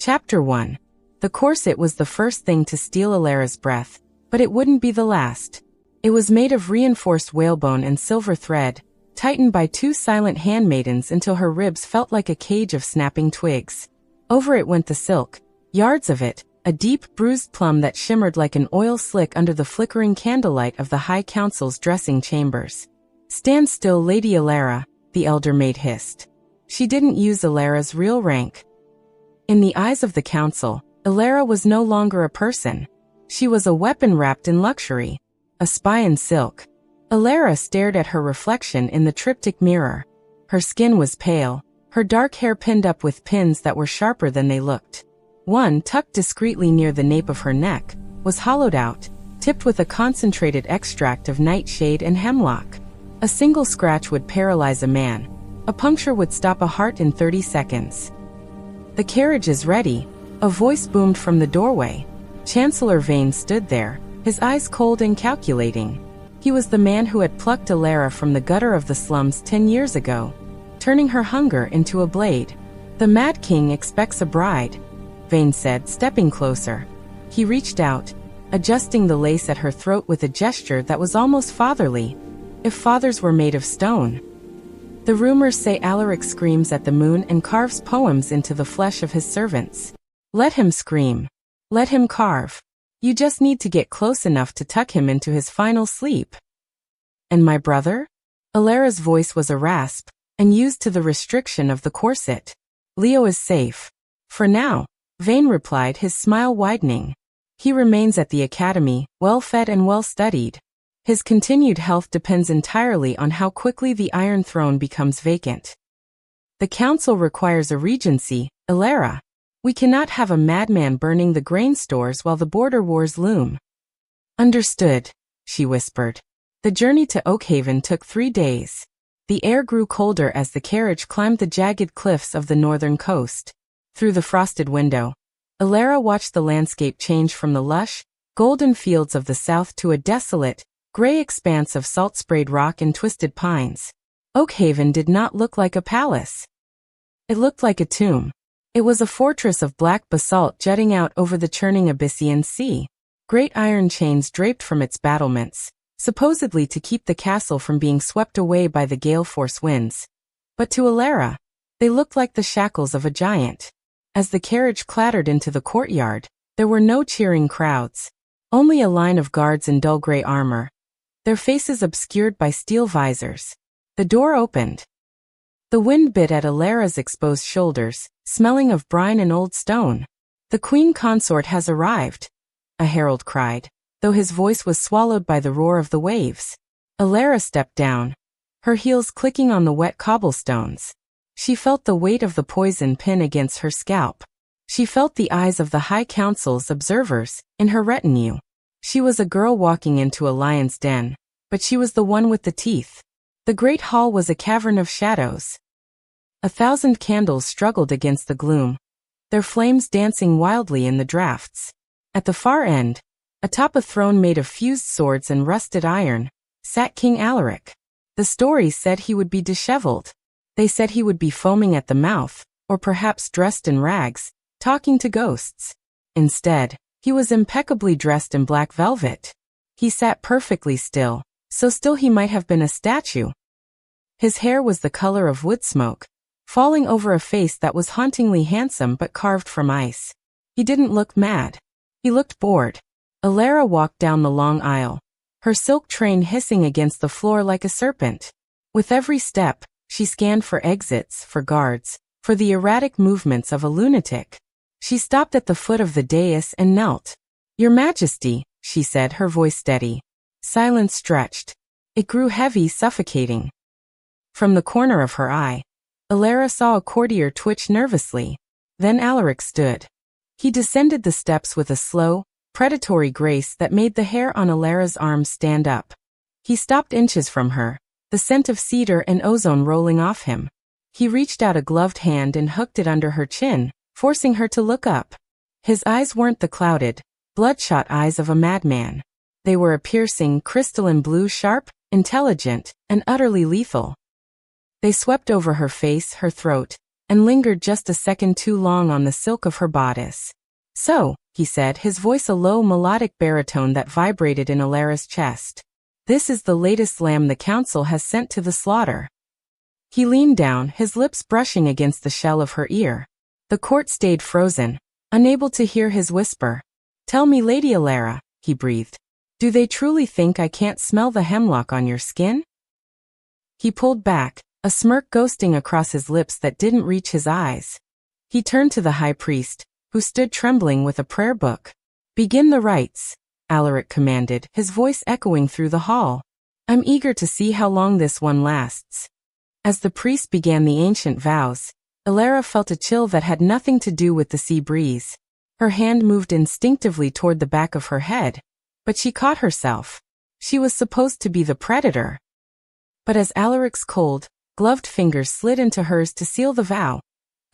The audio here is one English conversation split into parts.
Chapter 1. The corset was the first thing to steal Elara's breath, but it wouldn't be the last. It was made of reinforced whalebone and silver thread, tightened by two silent handmaidens until her ribs felt like a cage of snapping twigs. Over it went the silk, yards of it, a deep, bruised plum that shimmered like an oil slick under the flickering candlelight of the High Council's dressing chambers. "Stand still, Lady Elara," the elder maid hissed. She didn't use Elara's real rank. In the eyes of the council, Elara was no longer a person. She was a weapon wrapped in luxury, a spy in silk. Elara stared at her reflection in the triptych mirror. Her skin was pale, her dark hair pinned up with pins that were sharper than they looked. One, tucked discreetly near the nape of her neck, was hollowed out, tipped with a concentrated extract of nightshade and hemlock. A single scratch would paralyze a man. A puncture would stop a heart in 30 seconds. "The carriage is ready," a voice boomed from the doorway. Chancellor Vane stood there, his eyes cold and calculating. He was the man who had plucked Elara from the gutter of the slums 10 years ago, turning her hunger into a blade. "The Mad King expects a bride," Vane said, stepping closer. He reached out, adjusting the lace at her throat with a gesture that was almost fatherly, if fathers were made of stone. "The rumors say Alaric screams at the moon and carves poems into the flesh of his servants. Let him scream. Let him carve. You just need to get close enough to tuck him into his final sleep." "And my brother?" Elara's voice was a rasp, and used to the restriction of the corset. "Leo is safe. For now," Vane replied, his smile widening. "He remains at the academy, well-fed and well-studied. His continued health depends entirely on how quickly the Iron Throne becomes vacant. The council requires a regency, Elara. We cannot have a madman burning the grain stores while the border wars loom." "Understood," she whispered. The journey to Oakhaven took 3 days. The air grew colder as the carriage climbed the jagged cliffs of the northern coast. Through the frosted window, Elara watched the landscape change from the lush, golden fields of the south to a desolate, gray expanse of salt-sprayed rock and twisted pines. Oakhaven did not look like a palace. It looked like a tomb. It was a fortress of black basalt jutting out over the churning Abyssian sea. Great iron chains draped from its battlements, supposedly to keep the castle from being swept away by the gale-force winds. But to Elara, they looked like the shackles of a giant. As the carriage clattered into the courtyard, there were no cheering crowds. Only a line of guards in dull gray armor, their faces obscured by steel visors. The door opened. The wind bit at Elara's exposed shoulders, smelling of brine and old stone. "The queen consort has arrived," a herald cried, though his voice was swallowed by the roar of the waves. Elara stepped down, her heels clicking on the wet cobblestones. She felt the weight of the poison pin against her scalp. She felt the eyes of the High Council's observers, in her retinue. She was a girl walking into a lion's den, but she was the one with the teeth. The great hall was a cavern of shadows. 1,000 candles struggled against the gloom, their flames dancing wildly in the drafts. At the far end, atop a throne made of fused swords and rusted iron, sat King Alaric. The stories said he would be disheveled. They said he would be foaming at the mouth, or perhaps dressed in rags, talking to ghosts. Instead, he was impeccably dressed in black velvet. He sat perfectly still, so still he might have been a statue. His hair was the color of wood smoke, falling over a face that was hauntingly handsome but carved from ice. He didn't look mad. He looked bored. Elara walked down the long aisle, her silk train hissing against the floor like a serpent. With every step, she scanned for exits, for guards, for the erratic movements of a lunatic. She stopped at the foot of the dais and knelt. "Your Majesty," she said, her voice steady. Silence stretched. It grew heavy, suffocating. From the corner of her eye, Elara saw a courtier twitch nervously. Then Alaric stood. He descended the steps with a slow, predatory grace that made the hair on Elara's arms stand up. He stopped inches from her, the scent of cedar and ozone rolling off him. He reached out a gloved hand and hooked it under her chin, forcing her to look up. His eyes weren't the clouded, bloodshot eyes of a madman. They were a piercing, crystalline blue, sharp, intelligent, and utterly lethal. They swept over her face, her throat, and lingered just a second too long on the silk of her bodice. "So," he said, his voice a low melodic baritone that vibrated in Elara's chest. "This is the latest lamb the council has sent to the slaughter." He leaned down, his lips brushing against the shell of her ear. The court stayed frozen, unable to hear his whisper. "Tell me, Lady Elara," he breathed. "Do they truly think I can't smell the hemlock on your skin?" He pulled back, a smirk ghosting across his lips that didn't reach his eyes. He turned to the high priest, who stood trembling with a prayer book. "Begin the rites," Alaric commanded, his voice echoing through the hall. "I'm eager to see how long this one lasts." As the priest began the ancient vows, Elara felt a chill that had nothing to do with the sea breeze. Her hand moved instinctively toward the back of her head, but she caught herself. She was supposed to be the predator. But as Alaric's cold, gloved fingers slid into hers to seal the vow,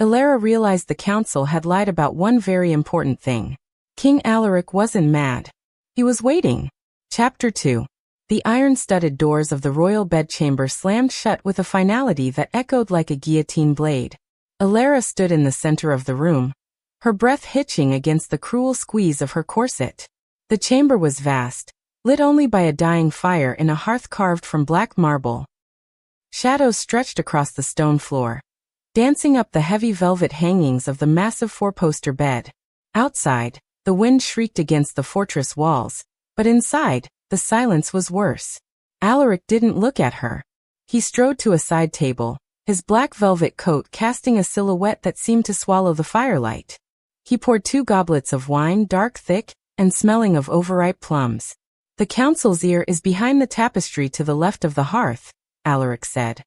Elara realized the council had lied about one very important thing. King Alaric wasn't mad. He was waiting. Chapter 2. The iron-studded doors of the royal bedchamber slammed shut with a finality that echoed like a guillotine blade. Elara stood in the center of the room, her breath hitching against the cruel squeeze of her corset. The chamber was vast, lit only by a dying fire in a hearth carved from black marble. Shadows stretched across the stone floor, dancing up the heavy velvet hangings of the massive four-poster bed. Outside, the wind shrieked against the fortress walls, but inside, the silence was worse. Alaric didn't look at her. He strode to a side table, his black velvet coat casting a silhouette that seemed to swallow the firelight. He poured 2 goblets of wine, dark thick, and smelling of overripe plums. "The council's ear is behind the tapestry to the left of the hearth," Alaric said.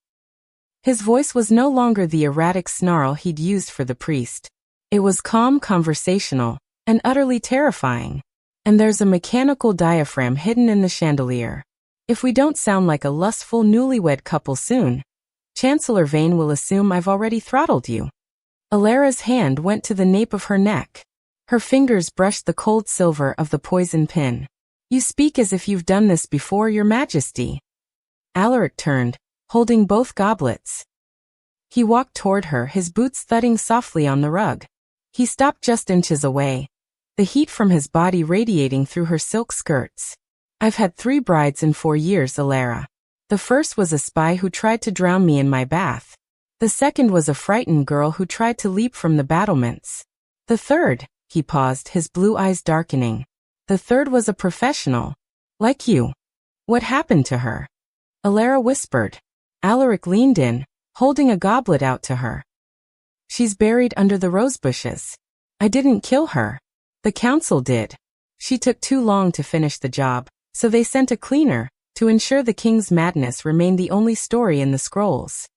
His voice was no longer the erratic snarl he'd used for the priest. It was calm, conversational, and utterly terrifying. "And there's a mechanical diaphragm hidden in the chandelier. If we don't sound like a lustful newlywed couple soon, Chancellor Vane will assume I've already throttled you." Elara's hand went to the nape of her neck. Her fingers brushed the cold silver of the poison pin. "You speak as if you've done this before, Your Majesty." Alaric turned, holding both goblets. He walked toward her, his boots thudding softly on the rug. He stopped just inches away, the heat from his body radiating through her silk skirts. "I've had 3 brides in 4 years, Elara. The first was a spy who tried to drown me in my bath. The second was a frightened girl who tried to leap from the battlements. The third," he paused, his blue eyes darkening. "The third was a professional. Like you." "What happened to her?" Elara whispered. Alaric leaned in, holding a goblet out to her. "She's buried under the rosebushes. I didn't kill her. The council did. She took too long to finish the job, so they sent a cleaner, to ensure the king's madness remained the only story in the scrolls."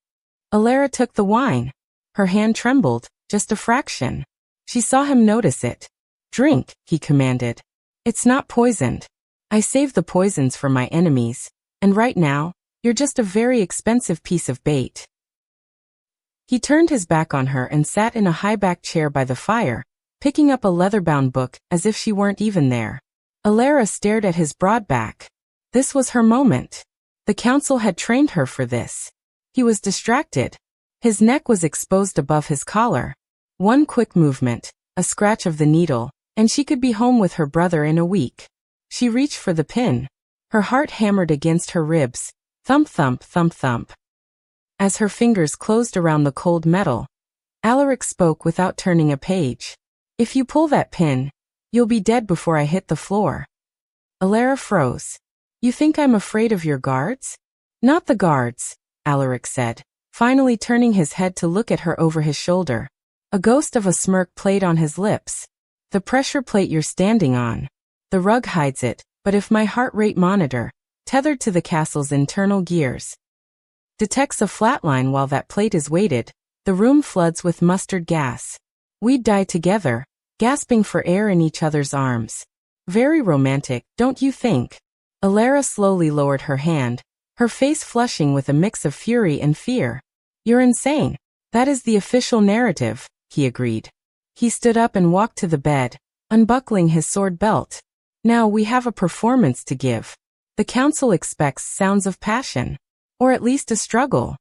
Elara took the wine. Her hand trembled, just a fraction. She saw him notice it. "Drink," he commanded. "It's not poisoned. I save the poisons for my enemies, and right now, you're just a very expensive piece of bait." He turned his back on her and sat in a high-backed chair by the fire, picking up a leather-bound book as if she weren't even there. Elara stared at his broad back. This was her moment. The council had trained her for this. He was distracted. His neck was exposed above his collar. One quick movement, a scratch of the needle, and she could be home with her brother in a week. She reached for the pin. Her heart hammered against her ribs. Thump thump thump thump. As her fingers closed around the cold metal, Alaric spoke without turning a page. "If you pull that pin, you'll be dead before I hit the floor." Elara froze. "You think I'm afraid of your guards?" "Not the guards," Alaric said, finally turning his head to look at her over his shoulder. A ghost of a smirk played on his lips. "The pressure plate you're standing on. The rug hides it, but if my heart rate monitor, tethered to the castle's internal gears, detects a flatline while that plate is weighted, the room floods with mustard gas. We'd die together, gasping for air in each other's arms. Very romantic, don't you think?" Elara slowly lowered her hand, her face flushing with a mix of fury and fear. "You're insane. That is the official narrative," he agreed. He stood up and walked to the bed, unbuckling his sword belt. "Now we have a performance to give. The council expects sounds of passion. Or at least a struggle."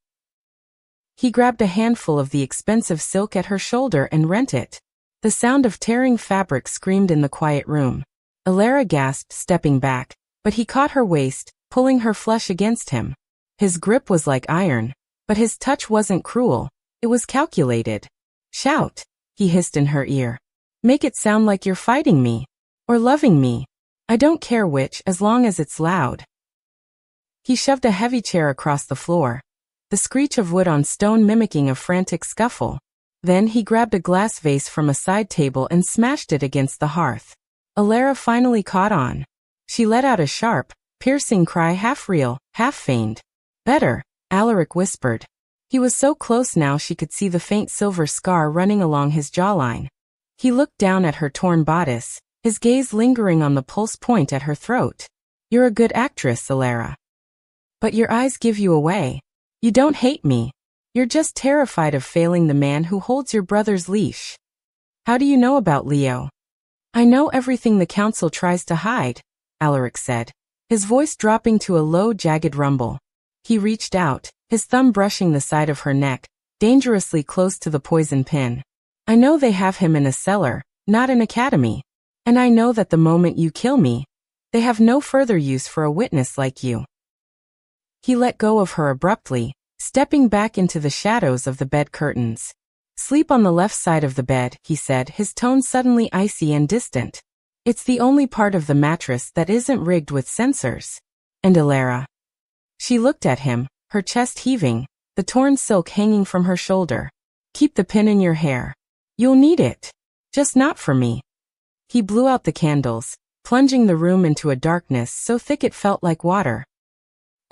He grabbed a handful of the expensive silk at her shoulder and rent it. The sound of tearing fabric screamed in the quiet room. Elara gasped, stepping back, but he caught her waist, pulling her flush against him. His grip was like iron, but his touch wasn't cruel. It was calculated. "Shout," he hissed in her ear. "Make it sound like you're fighting me. Or loving me. I don't care which, as long as it's loud." He shoved a heavy chair across the floor, the screech of wood on stone mimicking a frantic scuffle. Then he grabbed a glass vase from a side table and smashed it against the hearth. Elara finally caught on. She let out a sharp, piercing cry, half real, half feigned. "Better," Alaric whispered. He was so close now she could see the faint silver scar running along his jawline. He looked down at her torn bodice, his gaze lingering on the pulse point at her throat. "You're a good actress, Elara. But your eyes give you away. You don't hate me. You're just terrified of failing the man who holds your brother's leash." "How do you know about Leo?" "I know everything the council tries to hide," Alaric said, his voice dropping to a low, jagged rumble. He reached out, his thumb brushing the side of her neck, dangerously close to the poison pin. "I know they have him in a cellar, not an academy. And I know that the moment you kill me, they have no further use for a witness like you." He let go of her abruptly, stepping back into the shadows of the bed curtains. "Sleep on the left side of the bed," he said, his tone suddenly icy and distant. "It's the only part of the mattress that isn't rigged with sensors." "And Elara?" She looked at him, her chest heaving, the torn silk hanging from her shoulder. "Keep the pin in your hair. You'll need it. Just not for me." He blew out the candles, plunging the room into a darkness so thick it felt like water.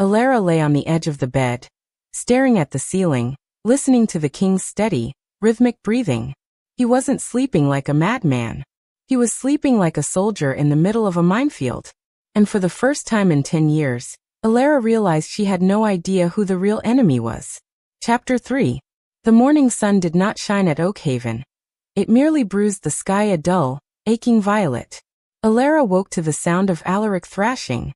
Elara lay on the edge of the bed, staring at the ceiling, listening to the king's steady, rhythmic breathing. He wasn't sleeping like a madman. He was sleeping like a soldier in the middle of a minefield. And for the first time in 10 years, Elara realized she had no idea who the real enemy was. Chapter 3. The morning sun did not shine at Oakhaven. It merely bruised the sky a dull, aching violet. Elara woke to the sound of Alaric thrashing.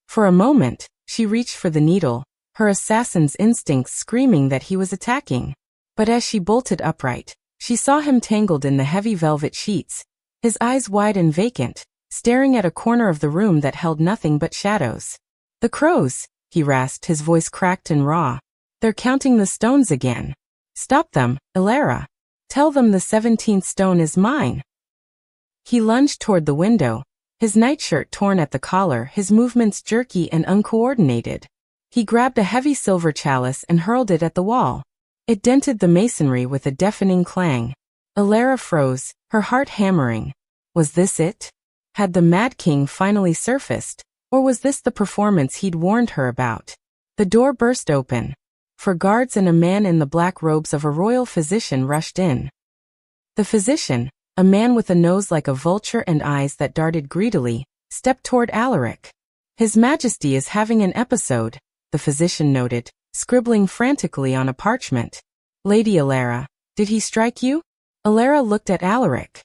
For a moment, she reached for the needle, her assassin's instincts screaming that he was attacking. But as she bolted upright, she saw him tangled in the heavy velvet sheets, his eyes wide and vacant, staring at a corner of the room that held nothing but shadows. "The crows," he rasped, his voice cracked and raw. "They're counting the stones again. Stop them, Elara. Tell them the 17th stone is mine." He lunged toward the window, his nightshirt torn at the collar, his movements jerky and uncoordinated. He grabbed a heavy silver chalice and hurled it at the wall. It dented the masonry with a deafening clang. Elara froze, her heart hammering. Was this it? Had the Mad King finally surfaced? Or was this the performance he'd warned her about? The door burst open. Four guards and a man in the black robes of a royal physician rushed in. The physician, a man with a nose like a vulture and eyes that darted greedily, stepped toward Alaric. "His Majesty is having an episode," the physician noted, scribbling frantically on a parchment. "Lady Elara, did he strike you?" Elara looked at Alaric.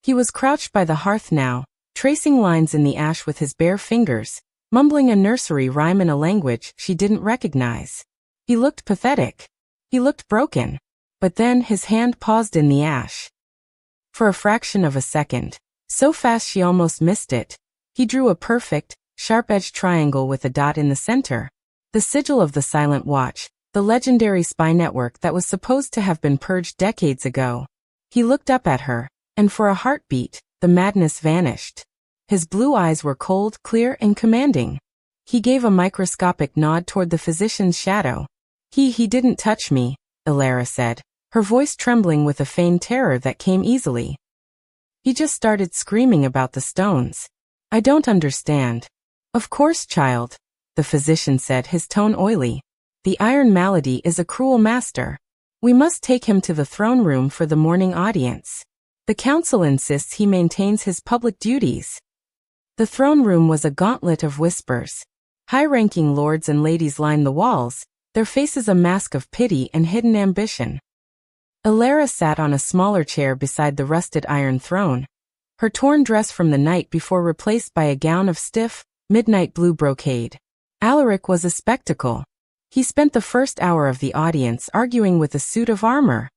He was crouched by the hearth now, tracing lines in the ash with his bare fingers, mumbling a nursery rhyme in a language she didn't recognize. He looked pathetic. He looked broken. But then his hand paused in the ash. For a fraction of a second, so fast she almost missed it, he drew a perfect, sharp-edged triangle with a dot in the center. The sigil of the Silent Watch, the legendary spy network that was supposed to have been purged decades ago. He looked up at her, and for a heartbeat, the madness vanished. His blue eyes were cold, clear, and commanding. He gave a microscopic nod toward the physician's shadow. He didn't touch me," Elara said, her voice trembling with a feigned terror that came easily. "He just started screaming about the stones. I don't understand." "Of course, child," the physician said, his tone oily. "The Iron Malady is a cruel master. We must take him to the throne room for the morning audience. The council insists he maintains his public duties." The throne room was a gauntlet of whispers. High-ranking lords and ladies lined the walls, their faces a mask of pity and hidden ambition. Elara sat on a smaller chair beside the rusted iron throne, her torn dress from the night before replaced by a gown of stiff, midnight blue brocade. Alaric was a spectacle. He spent the first hour of the audience arguing with a suit of armor.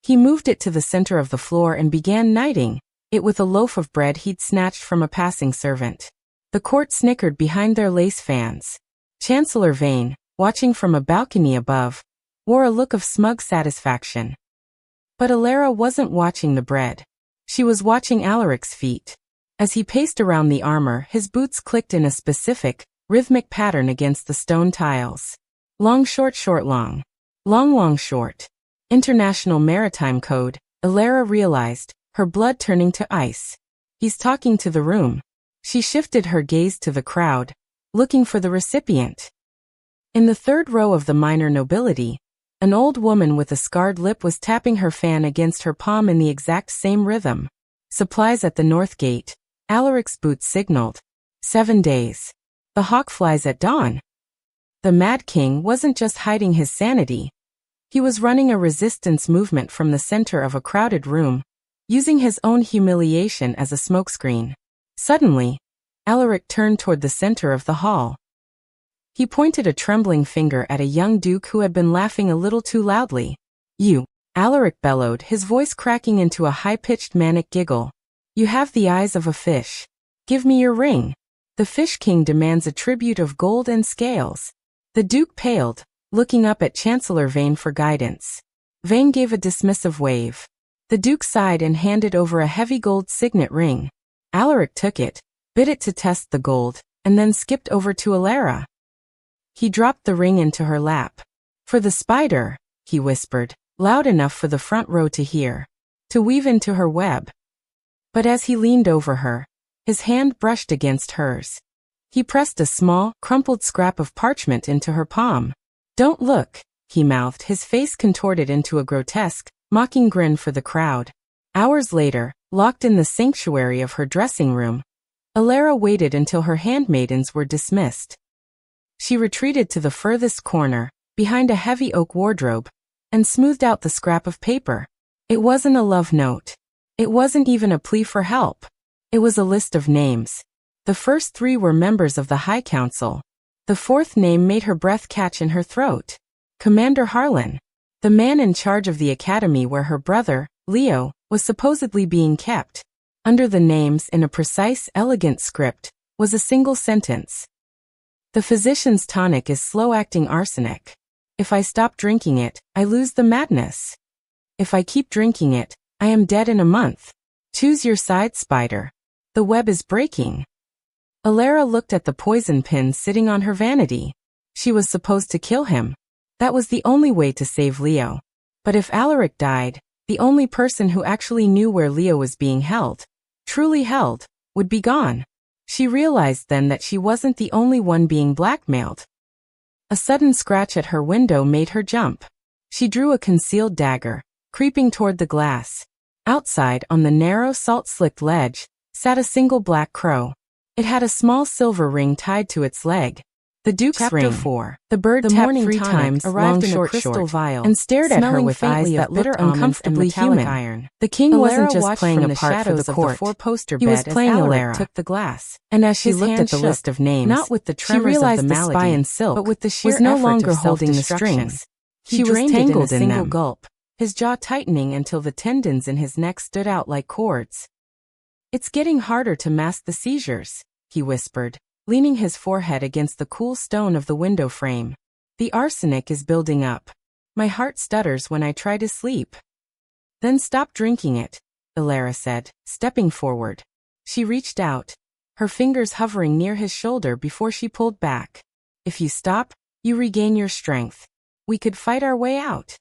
He moved it to the center of the floor and began knighting it with a loaf of bread he'd snatched from a passing servant. The court snickered behind their lace fans. Chancellor Vane, watching from a balcony above, wore a look of smug satisfaction. But Elara wasn't watching the bread. She was watching Alaric's feet. As he paced around the armor, his boots clicked in a specific, rhythmic pattern against the stone tiles. Long, short, short, long. Long, long, short. International Maritime Code, Elara realized, her blood turning to ice. He's talking to the room. She shifted her gaze to the crowd, looking for the recipient. In the third row of the minor nobility, an old woman with a scarred lip was tapping her fan against her palm in the exact same rhythm. Supplies at the north gate, Alaric's boots signaled. 7 days. The hawk flies at dawn. The Mad King wasn't just hiding his sanity. He was running a resistance movement from the center of a crowded room, using his own humiliation as a smokescreen. Suddenly, Alaric turned toward the center of the hall. He pointed a trembling finger at a young duke who had been laughing a little too loudly. "You," Alaric bellowed, his voice cracking into a high-pitched manic giggle. "You have the eyes of a fish. Give me your ring. The Fish King demands a tribute of gold and scales." The duke paled, looking up at Chancellor Vane for guidance. Vane gave a dismissive wave. The duke sighed and handed over a heavy gold signet ring. Alaric took it, bit it to test the gold, and then skipped over to Elara. He dropped the ring into her lap. "For the spider," he whispered, loud enough for the front row to hear. "To weave into her web." But as he leaned over her, his hand brushed against hers. He pressed a small, crumpled scrap of parchment into her palm. "Don't look," he mouthed, his face contorted into a grotesque, mocking grin for the crowd. Hours later, locked in the sanctuary of her dressing room, Elara waited until her handmaidens were dismissed. She retreated to the furthest corner, behind a heavy oak wardrobe, and smoothed out the scrap of paper. It wasn't a love note. It wasn't even a plea for help. It was a list of names. The first 3 were members of the High Council. The 4th name made her breath catch in her throat. Commander Harlan, the man in charge of the academy where her brother, Leo, was supposedly being kept. Under the names, in a precise, elegant script, was a single sentence. "The physician's tonic is slow-acting arsenic. If I stop drinking it, I lose the madness. If I keep drinking it, I am dead in a month. Choose your side, spider. The web is breaking." Elara looked at the poison pin sitting on her vanity. She was supposed to kill him. That was the only way to save Leo. But if Alaric died, the only person who actually knew where Leo was being held, truly held, would be gone. She realized then that she wasn't the only one being blackmailed. A sudden scratch at her window made her jump. She drew a concealed dagger, creeping toward the glass. Outside, on the narrow, salt-slicked ledge, sat a single black crow. It had a small silver ring tied to its leg. The Duke's Chapter ring. 4. The bird tapped 3 times, arrived in a crystal vial, and stared at her with eyes faintly that of bitter looked almonds uncomfortably and metallic human. iron. The king Elara wasn't just watched playing from a the part for shadows the of the court. four-poster He was bed as playing Alaric Elara. took the glass. And as she His looked hand at the shook, list of names, not with the she tremors realized of the the spy Malady, in silk but with the sheer was no effort longer of holding the self-destruction. strings. He She was drained it in a tangled in single them. gulp, His jaw tightening until the tendons in his neck stood out like cords. "It's getting harder to mask the seizures," he whispered, leaning his forehead against the cool stone of the window frame. "The arsenic is building up. My heart stutters when I try to sleep." "Then stop drinking it," Elara said, stepping forward. She reached out, her fingers hovering near his shoulder before she pulled back. "If you stop, you regain your strength. We could fight our way out."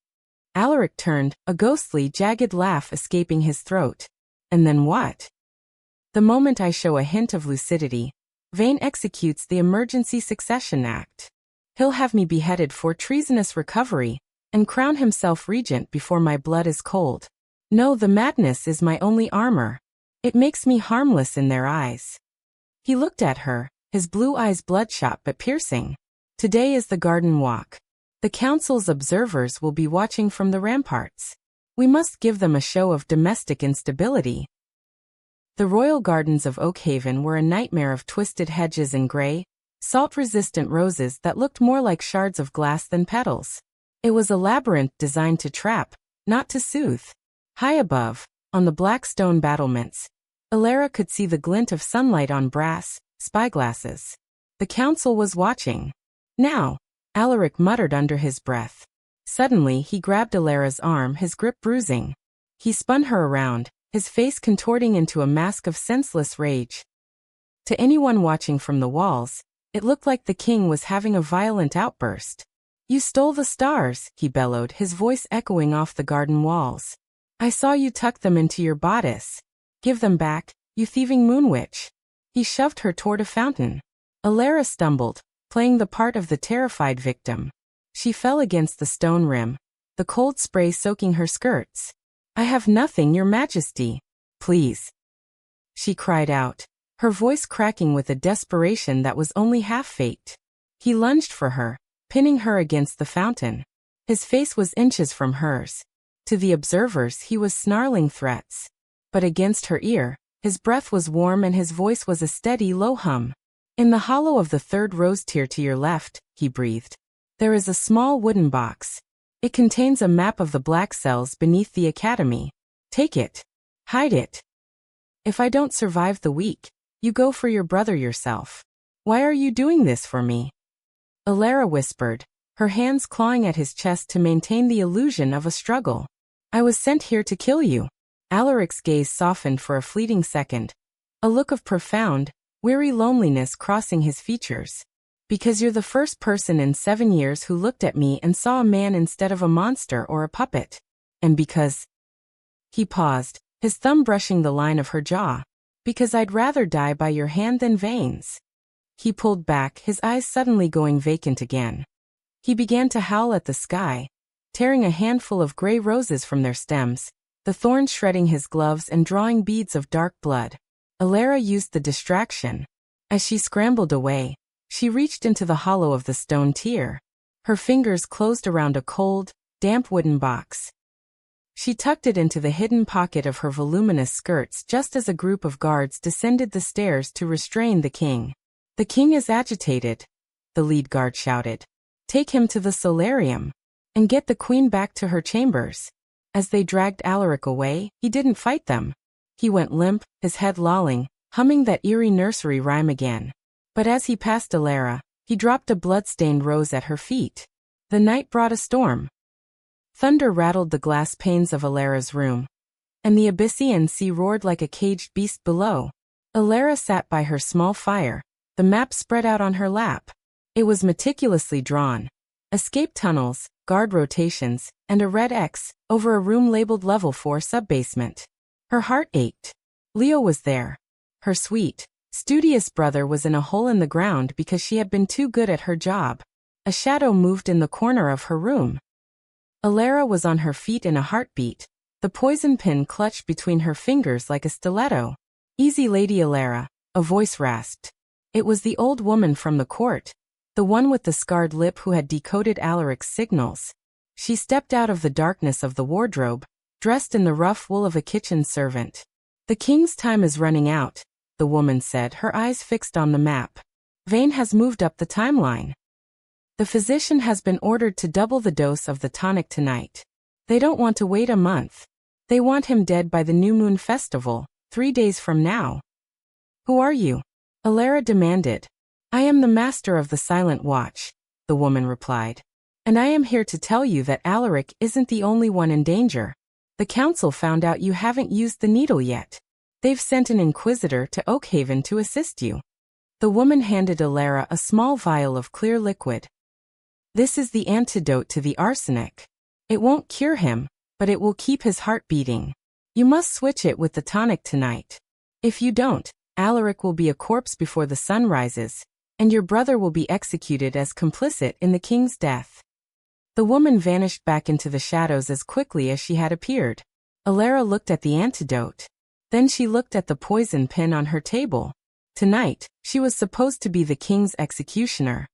Alaric turned, a ghostly, jagged laugh escaping his throat. "And then what?" "The moment I show a hint of lucidity, Vane executes the Emergency Succession Act. He'll have me beheaded for treasonous recovery, and crown himself regent before my blood is cold. No, the madness is my only armor. It makes me harmless in their eyes." He looked at her, his blue eyes bloodshot but piercing. "Today is the garden walk. The council's observers will be watching from the ramparts. We must give them a show of domestic instability." The royal gardens of Oakhaven were a nightmare of twisted hedges and gray, salt-resistant roses that looked more like shards of glass than petals. It was a labyrinth designed to trap, not to soothe. High above, on the black stone battlements, Elara could see the glint of sunlight on brass spyglasses. The council was watching. Now, Alaric muttered under his breath. Suddenly he grabbed Elara's arm, his grip bruising. He spun her around, his face contorting into a mask of senseless rage. To anyone watching from the walls, it looked like the king was having a violent outburst. "You stole the stars," he bellowed, his voice echoing off the garden walls. "I saw you tuck them into your bodice. Give them back, you thieving moon witch." He shoved her toward a fountain. Elara stumbled, playing the part of the terrified victim. She fell against the stone rim, the cold spray soaking her skirts. "I have nothing, your majesty. Please," she cried out, her voice cracking with a desperation that was only half faked. He lunged for her, pinning her against the fountain. His face was inches from hers. To the observers he was snarling threats. But against her ear, his breath was warm and his voice was a steady low hum. "In the hollow of the third rose tier to your left," he breathed, "there is a small wooden box. It contains a map of the black cells beneath the academy. Take it. Hide it. If I don't survive the week, you go for your brother yourself. Why are you doing this for me?" Elara whispered, her hands clawing at his chest to maintain the illusion of a struggle. "I was sent here to kill you." Alaric's gaze softened for a fleeting second, a look of profound, weary loneliness crossing his features. "Because you're the first person in 7 years who looked at me and saw a man instead of a monster or a puppet. And because—" He paused, his thumb brushing the line of her jaw. "Because I'd rather die by your hand than Vane's." He pulled back, his eyes suddenly going vacant again. He began to howl at the sky, tearing a handful of gray roses from their stems, the thorns shredding his gloves and drawing beads of dark blood. Elara used the distraction. As she scrambled away, she reached into the hollow of the stone tier. Her fingers closed around a cold, damp wooden box. She tucked it into the hidden pocket of her voluminous skirts just as a group of guards descended the stairs to restrain the king. "The king is agitated," the lead guard shouted. "Take him to the solarium. And get the queen back to her chambers." As they dragged Alaric away, he didn't fight them. He went limp, his head lolling, humming that eerie nursery rhyme again. But as he passed Elara, he dropped a blood-stained rose at her feet. The night brought a storm. Thunder rattled the glass panes of Elara's room, and the Abyssian sea roared like a caged beast below. Elara sat by her small fire, the map spread out on her lap. It was meticulously drawn. Escape tunnels, guard rotations, and a red X over a room labeled Level 4 subbasement. Her heart ached. Leo was there. Her sweet, studious brother was in a hole in the ground because she had been too good at her job. A shadow moved in the corner of her room. Elara was on her feet in a heartbeat, the poison pin clutched between her fingers like a stiletto. "Easy, Lady Elara," a voice rasped. It was the old woman from the court, the one with the scarred lip who had decoded Alaric's signals. She stepped out of the darkness of the wardrobe, dressed in the rough wool of a kitchen servant. "The king's time is running out," the woman said, her eyes fixed on the map. "Vane has moved up the timeline. The physician has been ordered to double the dose of the tonic tonight. They don't want to wait a month. They want him dead by the New Moon Festival, 3 days from now." "Who are you?" Elara demanded. "I am the master of the Silent Watch," the woman replied. "And I am here to tell you that Alaric isn't the only one in danger. The council found out you haven't used the needle yet. They've sent an Inquisitor to Oakhaven to assist you." The woman handed Elara a small vial of clear liquid. "This is the antidote to the arsenic. It won't cure him, but it will keep his heart beating. You must switch it with the tonic tonight. If you don't, Alaric will be a corpse before the sun rises, and your brother will be executed as complicit in the king's death." The woman vanished back into the shadows as quickly as she had appeared. Elara looked at the antidote. Then she looked at the poison pin on her table. Tonight, she was supposed to be the king's executioner.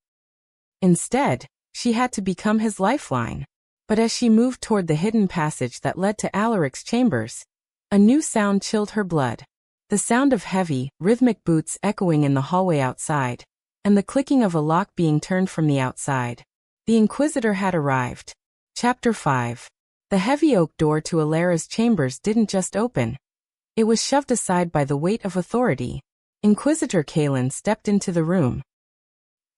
Instead, she had to become his lifeline. But as she moved toward the hidden passage that led to Alaric's chambers, a new sound chilled her blood. The sound of heavy, rhythmic boots echoing in the hallway outside. and the clicking of a lock being turned from the outside. The Inquisitor had arrived. Chapter 5. The heavy oak door to Elara's chambers didn't just open. It was shoved aside by the weight of authority. Inquisitor Kalen stepped into the room.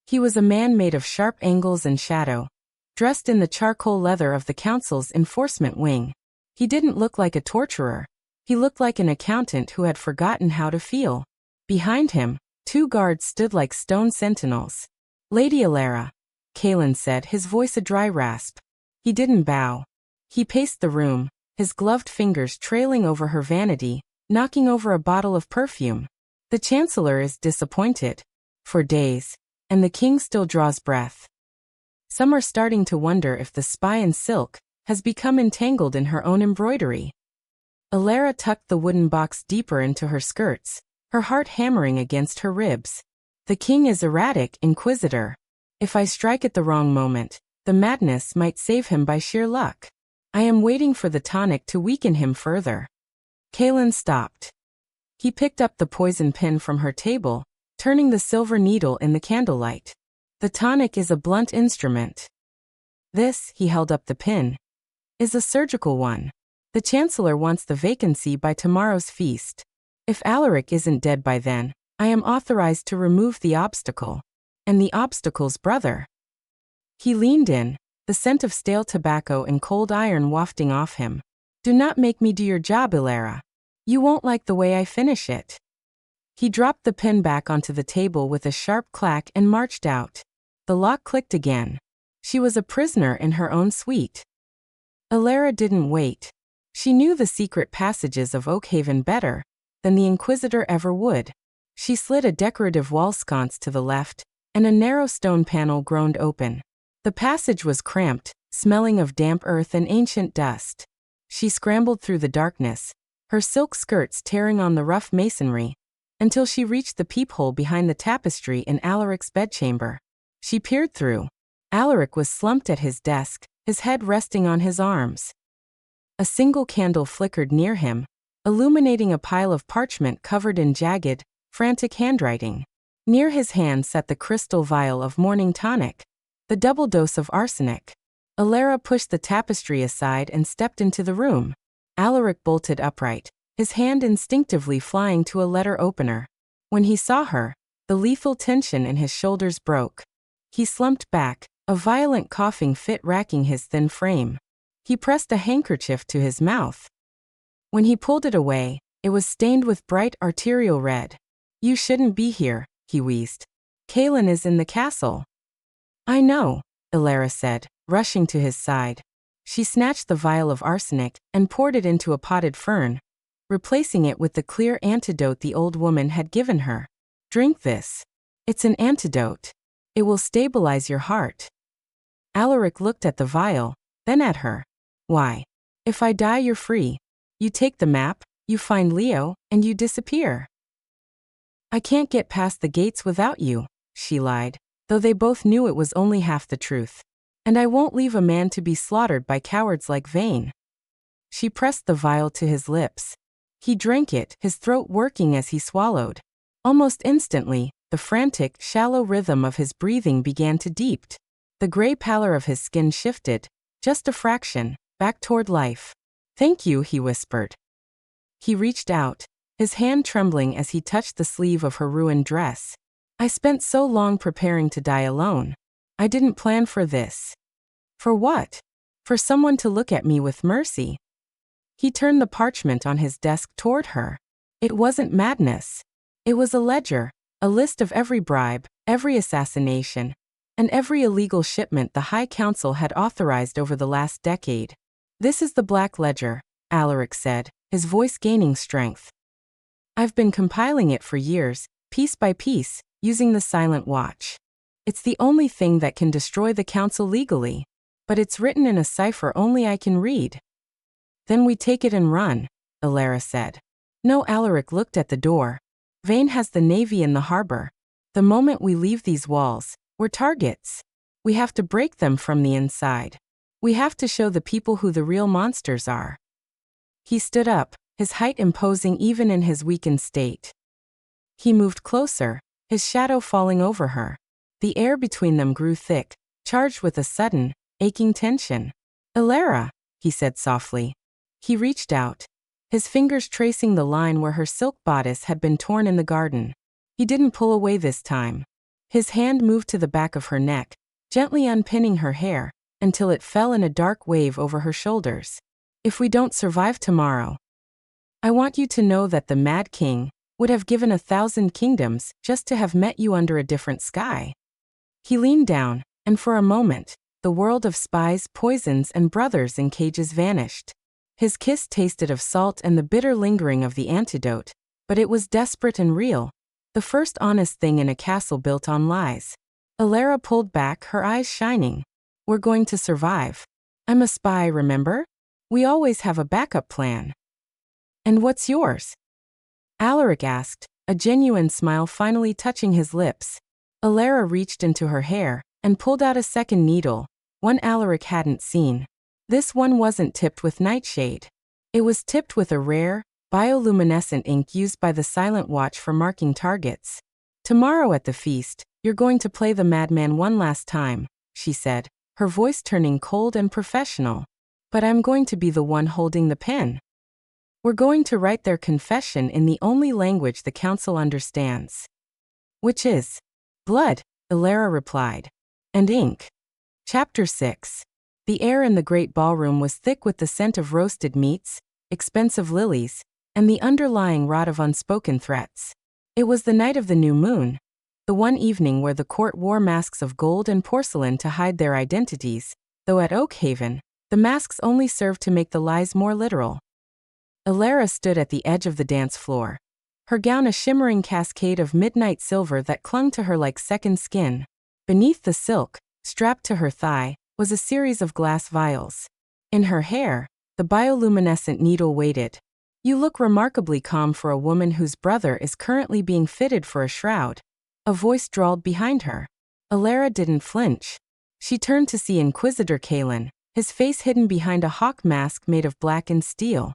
He was a man made of sharp angles and shadow, dressed in the charcoal leather of the Council's enforcement wing. He didn't look like a torturer. He looked like an accountant who had forgotten how to feel. Behind him, 2 guards stood like stone sentinels. "Lady Elara," Kalen said, his voice a dry rasp. He didn't bow. He paced the room, his gloved fingers trailing over her vanity, knocking over a bottle of perfume. "The Chancellor is disappointed. For days. And the King still draws breath. Some are starting to wonder if the spy in silk has become entangled in her own embroidery." Elara tucked the wooden box deeper into her skirts, her heart hammering against her ribs. "The King is erratic, Inquisitor. If I strike at the wrong moment, the madness might save him by sheer luck. I am waiting for the tonic to weaken him further." Kalen stopped. He picked up the poison pin from her table, turning the silver needle in the candlelight. "The tonic is a blunt instrument. This," he held up the pin, "is a surgical one. The Chancellor wants the vacancy by tomorrow's feast. If Alaric isn't dead by then, I am authorized to remove the obstacle. And the obstacle's brother." He leaned in, the scent of stale tobacco and cold iron wafting off him. "Do not make me do your job, Elara. You won't like the way I finish it." He dropped the pin back onto the table with a sharp clack and marched out. The lock clicked again. She was a prisoner in her own suite. Elara didn't wait. She knew the secret passages of Oakhaven better than the Inquisitor ever would. She slid a decorative wall sconce to the left, and a narrow stone panel groaned open. The passage was cramped, smelling of damp earth and ancient dust. She scrambled through the darkness, her silk skirts tearing on the rough masonry, until she reached the peephole behind the tapestry in Alaric's bedchamber. She peered through. Alaric was slumped at his desk, his head resting on his arms. A single candle flickered near him, illuminating a pile of parchment covered in jagged, frantic handwriting. Near his hand sat the crystal vial of morning tonic, the double dose of arsenic. Elara pushed the tapestry aside and stepped into the room. Alaric bolted upright, his hand instinctively flying to a letter opener. When he saw her, the lethal tension in his shoulders broke. He slumped back, a violent coughing fit racking his thin frame. He pressed a handkerchief to his mouth. When he pulled it away, it was stained with bright arterial red. "You shouldn't be here," he wheezed. "Kalen is in the castle." "I know," Elara said, rushing to his side. She snatched the vial of arsenic and poured it into a potted fern, replacing it with the clear antidote the old woman had given her. "Drink this. It's an antidote. It will stabilize your heart." Alaric looked at the vial, then at her. "Why? If I die, you're free. You take the map, you find Leo, and you disappear." "I can't get past the gates without you," she lied, though they both knew it was only half the truth. "And I won't leave a man to be slaughtered by cowards like Vane." She pressed the vial to his lips. He drank it, his throat working as he swallowed. Almost instantly, the frantic, shallow rhythm of his breathing began to deepen. The gray pallor of his skin shifted, just a fraction, back toward life. "Thank you," he whispered. He reached out, his hand trembling as he touched the sleeve of her ruined dress. "I spent so long preparing to die alone. I didn't plan for this." "For what?" "For someone to look at me with mercy." He turned the parchment on his desk toward her. It wasn't madness. It was a ledger, a list of every bribe, every assassination, and every illegal shipment the High Council had authorized over the last decade. "This is the Black Ledger," Alaric said, his voice gaining strength. "I've been compiling it for years, piece by piece, using the Silent Watch. It's the only thing that can destroy the Council legally, but it's written in a cipher only I can read." "Then we take it and run," Elara said. "No." Alaric looked at the door. "Vane has the Navy in the harbor. The moment we leave these walls, we're targets. We have to break them from the inside. We have to show the people who the real monsters are." He stood up, his height imposing even in his weakened state. He moved closer, his shadow falling over her. The air between them grew thick, charged with a sudden, aching tension. "Elara," he said softly. He reached out, his fingers tracing the line where her silk bodice had been torn in the garden. He didn't pull away this time. His hand moved to the back of her neck, gently unpinning her hair, until it fell in a dark wave over her shoulders. "If we don't survive tomorrow, I want you to know that the Mad King would have given 1,000 kingdoms just to have met you under a different sky." He leaned down, and for a moment, the world of spies, poisons, and brothers in cages vanished. His kiss tasted of salt and the bitter lingering of the antidote, but it was desperate and real, the first honest thing in a castle built on lies. Elara pulled back, her eyes shining. "We're going to survive. I'm a spy, remember? We always have a backup plan." "And what's yours?" Alaric asked, a genuine smile finally touching his lips. Elara reached into her hair and pulled out a second needle, one Alaric hadn't seen. This one wasn't tipped with nightshade. It was tipped with a rare, bioluminescent ink used by the Silent Watch for marking targets. "Tomorrow at the feast, you're going to play the madman one last time," she said, her voice turning cold and professional. "But I'm going to be the one holding the pen. We're going to write their confession in the only language the council understands." "Which is blood," Elara replied. "And ink." Chapter 6. The air in the great ballroom was thick with the scent of roasted meats, expensive lilies, and the underlying rot of unspoken threats. It was the night of the new moon, the one evening where the court wore masks of gold and porcelain to hide their identities, though at Oakhaven, the masks only served to make the lies more literal. Elara stood at the edge of the dance floor, her gown a shimmering cascade of midnight silver that clung to her like second skin. Beneath the silk, strapped to her thigh, was a series of glass vials. In her hair, the bioluminescent needle waited. "You look remarkably calm for a woman whose brother is currently being fitted for a shroud," a voice drawled behind her. Elara didn't flinch. She turned to see Inquisitor Kalen, his face hidden behind a hawk mask made of blackened steel.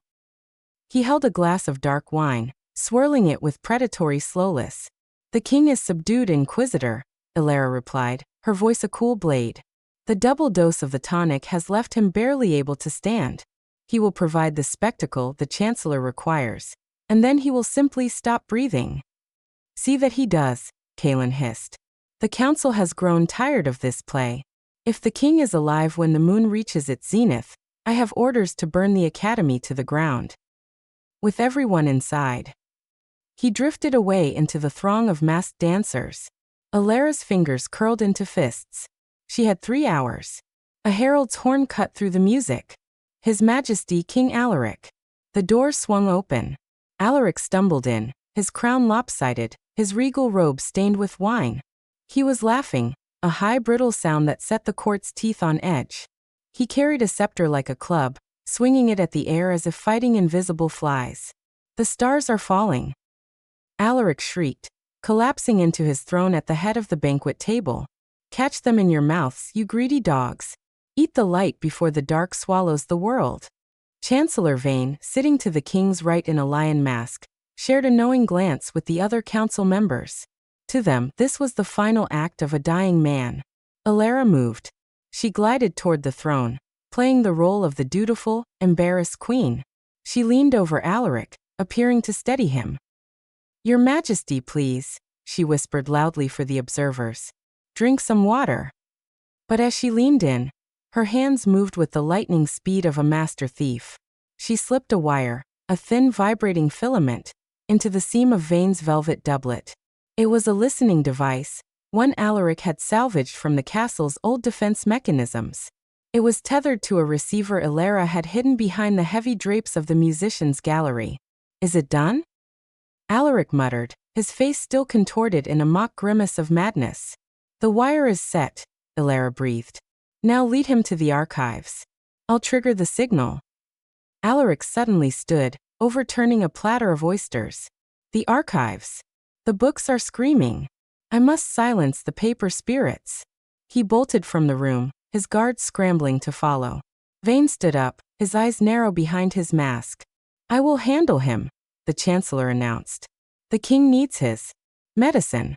He held a glass of dark wine, swirling it with predatory slowness. "The king is subdued, Inquisitor," Elara replied, her voice a cool blade. "The double dose of the tonic has left him barely able to stand. He will provide the spectacle the Chancellor requires, and then he will simply stop breathing." "See that he does," Kalen hissed. "The council has grown tired of this play. If the king is alive when the moon reaches its zenith, I have orders to burn the academy to the ground." With everyone inside, he drifted away into the throng of masked dancers. Elara's fingers curled into fists. She had 3 hours. A herald's horn cut through the music. His Majesty King Alaric. The door swung open. Alaric stumbled in, his crown lopsided, his regal robe stained with wine. He was laughing, a high brittle sound that set the court's teeth on edge. He carried a scepter like a club, swinging it at the air as if fighting invisible flies. "The stars are falling," Alaric shrieked, collapsing into his throne at the head of the banquet table. "Catch them in your mouths, you greedy dogs. Eat the light before the dark swallows the world." Chancellor Vane, sitting to the king's right in a lion mask, shared a knowing glance with the other council members. To them, this was the final act of a dying man. Elara moved. She glided toward the throne, playing the role of the dutiful, embarrassed queen. She leaned over Alaric, appearing to steady him. "Your Majesty, please," she whispered loudly for the observers. "Drink some water." But as she leaned in, her hands moved with the lightning speed of a master thief. She slipped a wire, a thin vibrating filament, into the seam of Vane's velvet doublet. It was a listening device, one Alaric had salvaged from the castle's old defense mechanisms. It was tethered to a receiver Elara had hidden behind the heavy drapes of the musicians' gallery. "Is it done?" Alaric muttered, his face still contorted in a mock grimace of madness. "The wire is set," Elara breathed. "Now lead him to the archives. I'll trigger the signal." Alaric suddenly stood, overturning a platter of oysters. "The archives. The books are screaming. I must silence the paper spirits." He bolted from the room, his guards scrambling to follow. Vane stood up, his eyes narrow behind his mask. "I will handle him," the Chancellor announced. "The king needs his medicine."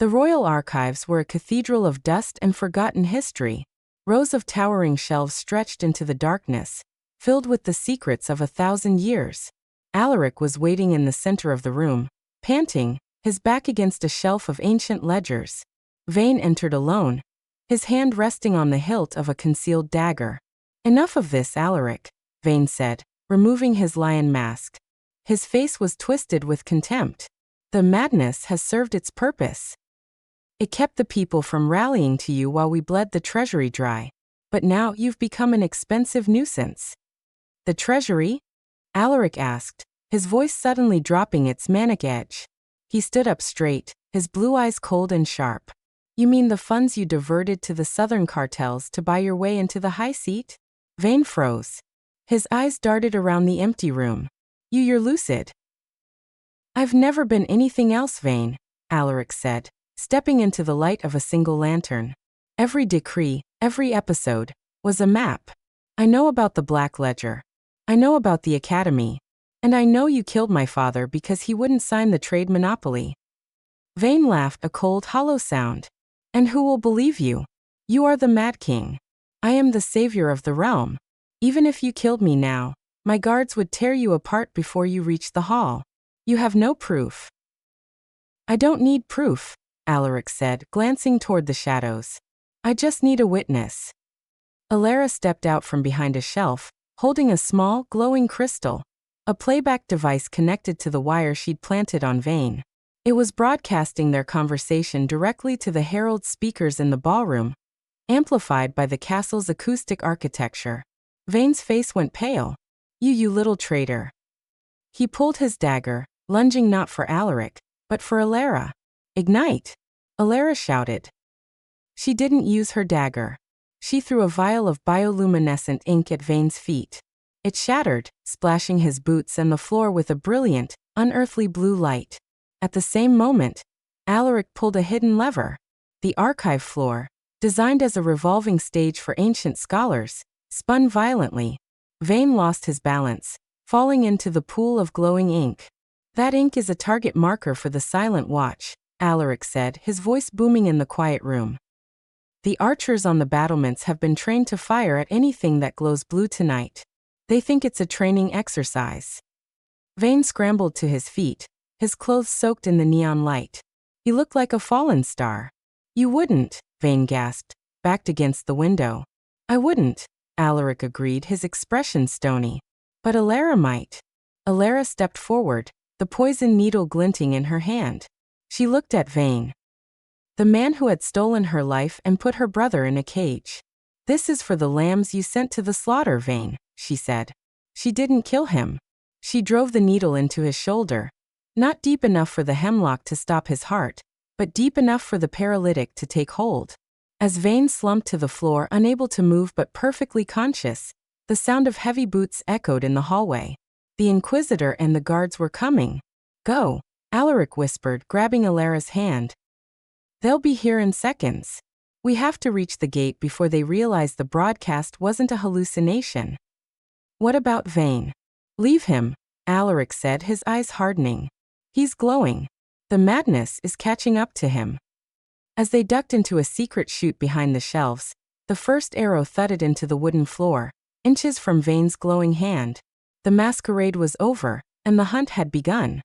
The royal archives were a cathedral of dust and forgotten history. Rows of towering shelves stretched into the darkness, filled with the secrets of 1,000 years. Alaric was waiting in the center of the room, panting, his back against a shelf of ancient ledgers. Vane entered alone, his hand resting on the hilt of a concealed dagger. "Enough of this, Alaric," Vane said, removing his lion mask. His face was twisted with contempt. "The madness has served its purpose. It kept the people from rallying to you while we bled the treasury dry. But now you've become an expensive nuisance." "The treasury?" Alaric asked, his voice suddenly dropping its manic edge. He stood up straight, his blue eyes cold and sharp. "You mean the funds you diverted to the southern cartels to buy your way into the high seat?" Vane froze. His eyes darted around the empty room. You're lucid." "I've never been anything else, Vane," Alaric said, stepping into the light of a single lantern. "Every decree, every episode, was a map. I know about the Black Ledger. I know about the Academy. And I know you killed my father because he wouldn't sign the trade monopoly." Vane laughed, a cold, hollow sound. "And who will believe you? You are the Mad King. I am the savior of the realm. Even if you killed me now, my guards would tear you apart before you reached the hall. You have no proof." "I don't need proof," Alaric said, glancing toward the shadows. "I just need a witness." Elara stepped out from behind a shelf, holding a small, glowing crystal, a playback device connected to the wire she'd planted on Vane. It was broadcasting their conversation directly to the herald speakers in the ballroom, amplified by the castle's acoustic architecture. Vane's face went pale. You little traitor." He pulled his dagger, lunging not for Alaric, but for Elara. "Ignite!" Elara shouted. She didn't use her dagger. She threw a vial of bioluminescent ink at Vane's feet. It shattered, splashing his boots and the floor with a brilliant, unearthly blue light. At the same moment, Alaric pulled a hidden lever. The archive floor, designed as a revolving stage for ancient scholars, spun violently. Vane lost his balance, falling into the pool of glowing ink. "That ink is a target marker for the Silent Watch," Alaric said, his voice booming in the quiet room. "The archers on the battlements have been trained to fire at anything that glows blue tonight. They think it's a training exercise." Vane scrambled to his feet, his clothes soaked in the neon light. He looked like a fallen star. "You wouldn't," Vane gasped, backed against the window. "I wouldn't," Alaric agreed, his expression stony. "But Elara might." Elara stepped forward, the poison needle glinting in her hand. She looked at Vane. "The man who had stolen her life and put her brother in a cage. This is for the lambs you sent to the slaughter, Vane," she said. "She didn't kill him. She drove the needle into his shoulder. Not deep enough for the hemlock to stop his heart, but deep enough for the paralytic to take hold." As Vane slumped to the floor, unable to move but perfectly conscious, the sound of heavy boots echoed in the hallway. The Inquisitor and the guards were coming. "Go," Alaric whispered, grabbing Elara's hand. "They'll be here in seconds. We have to reach the gate before they realize the broadcast wasn't a hallucination." "What about Vane?" "Leave him," Alaric said, his eyes hardening. "He's glowing. The madness is catching up to him." As they ducked into a secret chute behind the shelves, the first arrow thudded into the wooden floor, inches from Vane's glowing hand. The masquerade was over, and the hunt had begun.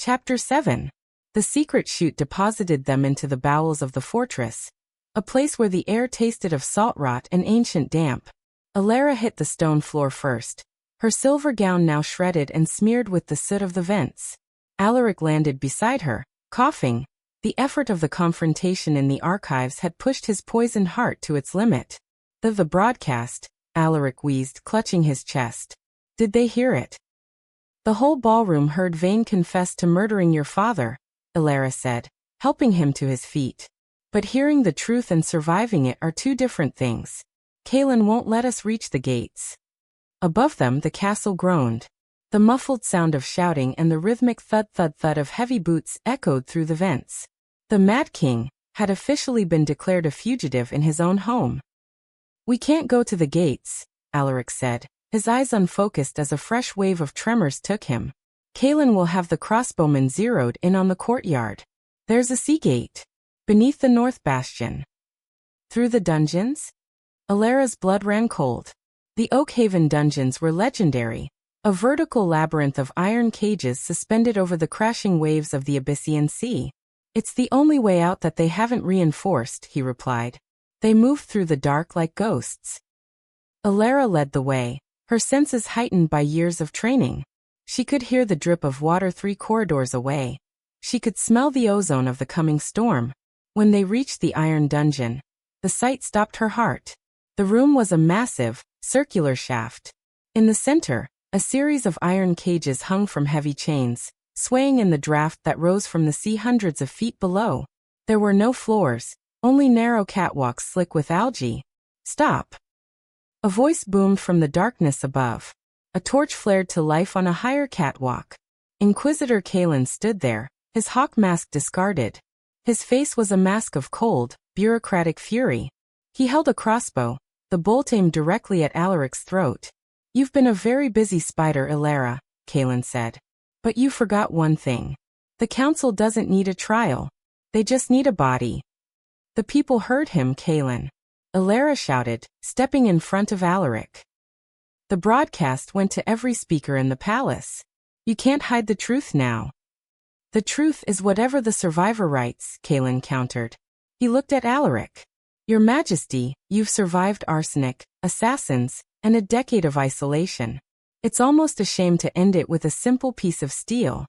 Chapter 7. The secret chute deposited them into the bowels of the fortress, a place where the air tasted of salt rot and ancient damp. Elara hit the stone floor first, her silver gown now shredded and smeared with the soot of the vents. Alaric landed beside her, coughing. The effort of the confrontation in the archives had pushed his poisoned heart to its limit. The broadcast, Alaric wheezed, clutching his chest. Did they hear it? The whole ballroom heard Vane confess to murdering your father, Elara said, helping him to his feet. But hearing the truth and surviving it are two different things. Kaelin won't let us reach the gates. Above them the castle groaned. The muffled sound of shouting and the rhythmic thud-thud-thud of heavy boots echoed through the vents. The Mad King had officially been declared a fugitive in his own home. We can't go to the gates, Alaric said, his eyes unfocused as a fresh wave of tremors took him. Kaelin will have the crossbowmen zeroed in on the courtyard. There's a sea gate. Beneath the north bastion. Through the dungeons? Elara's blood ran cold. The Oakhaven dungeons were legendary, a vertical labyrinth of iron cages suspended over the crashing waves of the Abyssinian Sea. It's the only way out that they haven't reinforced, he replied. They move through the dark like ghosts. Elara led the way, her senses heightened by years of training. She could hear the drip of water 3 corridors away. She could smell the ozone of the coming storm. When they reached the iron dungeon, the sight stopped her heart. The room was a massive, circular shaft. In the center, a series of iron cages hung from heavy chains, swaying in the draft that rose from the sea hundreds of feet below. There were no floors, only narrow catwalks slick with algae. Stop! A voice boomed from the darkness above. A torch flared to life on a higher catwalk. Inquisitor Kaelin stood there, his hawk mask discarded. His face was a mask of cold, bureaucratic fury. He held a crossbow, the bolt aimed directly at Alaric's throat. You've been a very busy spider, Elara, Kaelin said. But you forgot one thing. The council doesn't need a trial. They just need a body. The people heard him, Kaelin. Elara shouted, stepping in front of Alaric. The broadcast went to every speaker in the palace. You can't hide the truth now. The truth is whatever the survivor writes, Kaelin countered. He looked at Alaric. Your Majesty, you've survived arsenic, assassins, and a decade of isolation. It's almost a shame to end it with a simple piece of steel.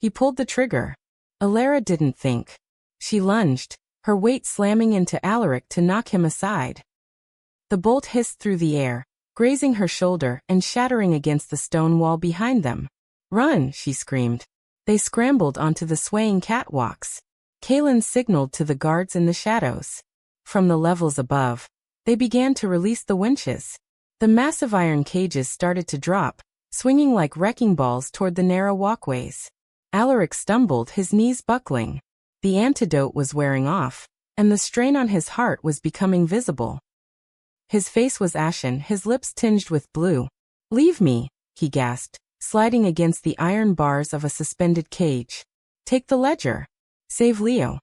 He pulled the trigger. Elara didn't think. She lunged, her weight slamming into Alaric to knock him aside. The bolt hissed through the air, grazing her shoulder and shattering against the stone wall behind them. Run, she screamed. They scrambled onto the swaying catwalks. Kaelin signaled to the guards in the shadows. From the levels above, they began to release the winches. The massive iron cages started to drop, swinging like wrecking balls toward the narrow walkways. Alaric stumbled, his knees buckling. The antidote was wearing off, and the strain on his heart was becoming visible. His face was ashen, his lips tinged with blue. Leave me, he gasped, sliding against the iron bars of a suspended cage. Take the ledger. Save Leo.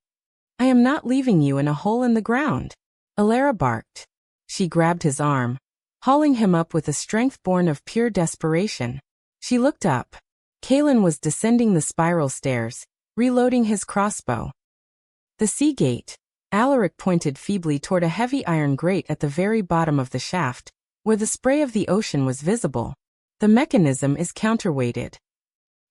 I am not leaving you in a hole in the ground. Elara barked. She grabbed his arm, hauling him up with a strength born of pure desperation. She looked up. Kaelin was descending the spiral stairs, reloading his crossbow. The sea gate. Alaric pointed feebly toward a heavy iron grate at the very bottom of the shaft, where the spray of the ocean was visible. The mechanism is counterweighted.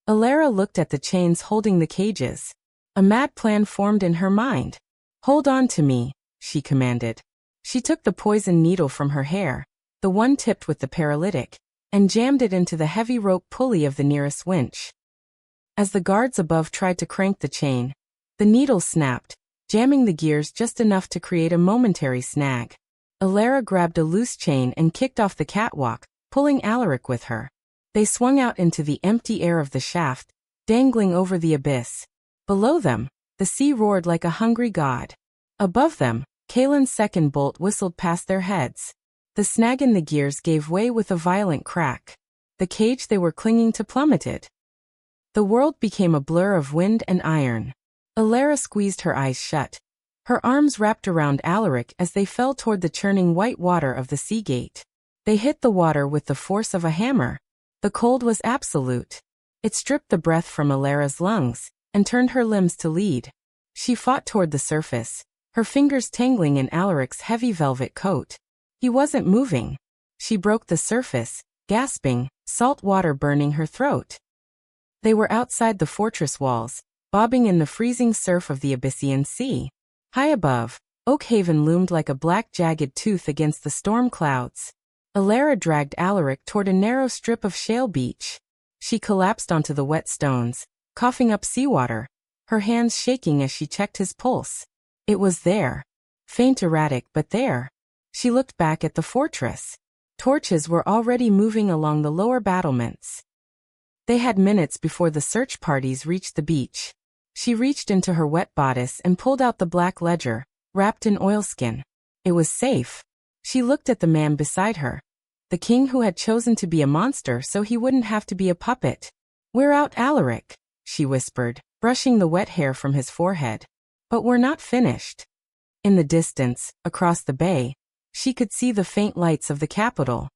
Elara looked at the chains holding the cages. A mad plan formed in her mind. Hold on to me, she commanded. She took the poisoned needle from her hair, the one tipped with the paralytic, and jammed it into the heavy rope pulley of the nearest winch. As the guards above tried to crank the chain, the needle snapped, jamming the gears just enough to create a momentary snag. Elara grabbed a loose chain and kicked off the catwalk, pulling Alaric with her. They swung out into the empty air of the shaft, dangling over the abyss. Below them, the sea roared like a hungry god. Above them, Kaelin's second bolt whistled past their heads. The snag in the gears gave way with a violent crack. The cage they were clinging to plummeted. The world became a blur of wind and iron. Elara squeezed her eyes shut. Her arms wrapped around Alaric as they fell toward the churning white water of the sea gate. They hit the water with the force of a hammer. The cold was absolute. It stripped the breath from Elara's lungs and turned her limbs to lead. She fought toward the surface, her fingers tangling in Alaric's heavy velvet coat. He wasn't moving. She broke the surface, gasping, salt water burning her throat. They were outside the fortress walls, bobbing in the freezing surf of the Abyssian Sea. High above, Oakhaven loomed like a black jagged tooth against the storm clouds. Elara dragged Alaric toward a narrow strip of shale beach. She collapsed onto the wet stones, coughing up seawater, her hands shaking as she checked his pulse. It was there. Faint, erratic, but there. She looked back at the fortress. Torches were already moving along the lower battlements. They had minutes before the search parties reached the beach. She reached into her wet bodice and pulled out the black ledger, wrapped in oilskin. It was safe. She looked at the man beside her. The king who had chosen to be a monster so he wouldn't have to be a puppet. "We're out, Alaric," she whispered, brushing the wet hair from his forehead. "But we're not finished." In the distance, across the bay, she could see the faint lights of the capital.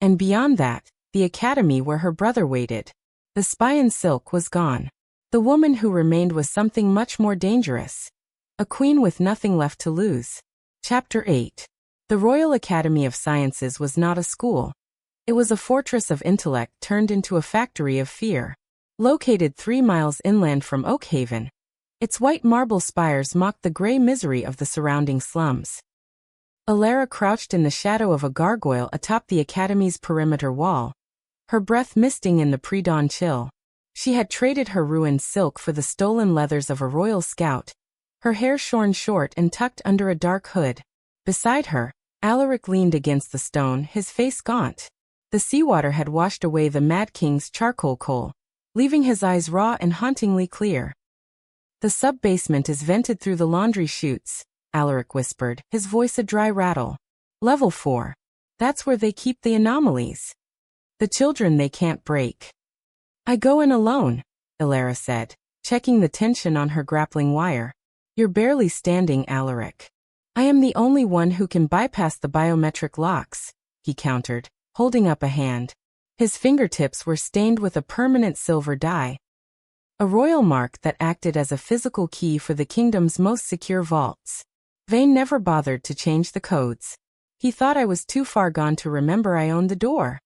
And beyond that, the academy where her brother waited. The spy in silk was gone. The woman who remained was something much more dangerous. A queen with nothing left to lose. Chapter 8. The Royal Academy of Sciences was not a school. It was a fortress of intellect turned into a factory of fear. Located 3 miles inland from Oakhaven, its white marble spires mocked the gray misery of the surrounding slums. Elara crouched in the shadow of a gargoyle atop the academy's perimeter wall, her breath misting in the pre-dawn chill. She had traded her ruined silk for the stolen leathers of a royal scout, her hair shorn short and tucked under a dark hood. Beside her, Alaric leaned against the stone, his face gaunt. The seawater had washed away the Mad King's charcoal coal, leaving his eyes raw and hauntingly clear. "The sub-basement is vented through the laundry chutes," Alaric whispered, his voice a dry rattle. "Level 4. That's where they keep the anomalies. The children they can't break." "I go in alone," Elara said, checking the tension on her grappling wire. "You're barely standing, Alaric." "I am the only one who can bypass the biometric locks," he countered, holding up a hand. His fingertips were stained with a permanent silver dye, a royal mark that acted as a physical key for the kingdom's most secure vaults. Vane never bothered to change the codes. He thought I was too far gone to remember I owned the door.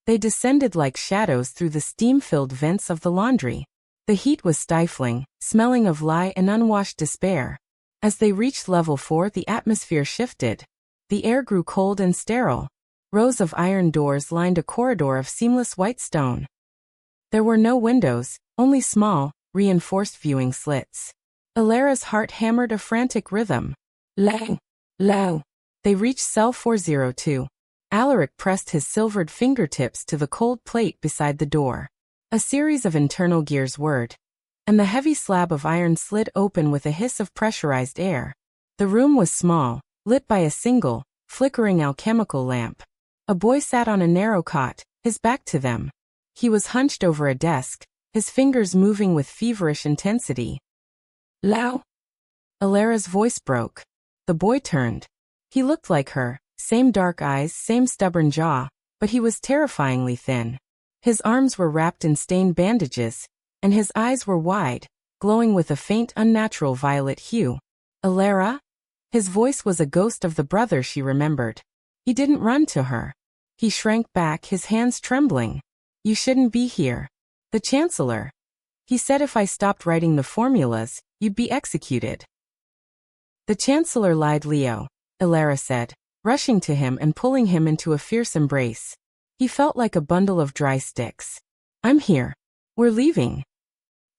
They descended like shadows through the steam-filled vents of the laundry. The heat was stifling, smelling of lye and unwashed despair. As they reached level 4, the atmosphere shifted. The air grew cold and sterile. Rows of iron doors lined a corridor of seamless white stone. There were no windows, only small, reinforced viewing slits. Elara's heart hammered a frantic rhythm. Low, low. They reached cell 402. Alaric pressed his silvered fingertips to the cold plate beside the door. A series of internal gears whirred, and the heavy slab of iron slid open with a hiss of pressurized air. The room was small, lit by a single, flickering alchemical lamp. A boy sat on a narrow cot, his back to them. He was hunched over a desk, his fingers moving with feverish intensity. "Lao!" Elara's voice broke. The boy turned. He looked like her, same dark eyes, same stubborn jaw, but he was terrifyingly thin. His arms were wrapped in stained bandages, and his eyes were wide, glowing with a faint unnatural violet hue. "Elara?" His voice was a ghost of the brother she remembered. He didn't run to her. He shrank back, his hands trembling. "You shouldn't be here. The Chancellor. He said if I stopped writing the formulas, you'd be executed." "The Chancellor lied, Leo," Elara said, rushing to him and pulling him into a fierce embrace. He felt like a bundle of dry sticks. "I'm here. We're leaving."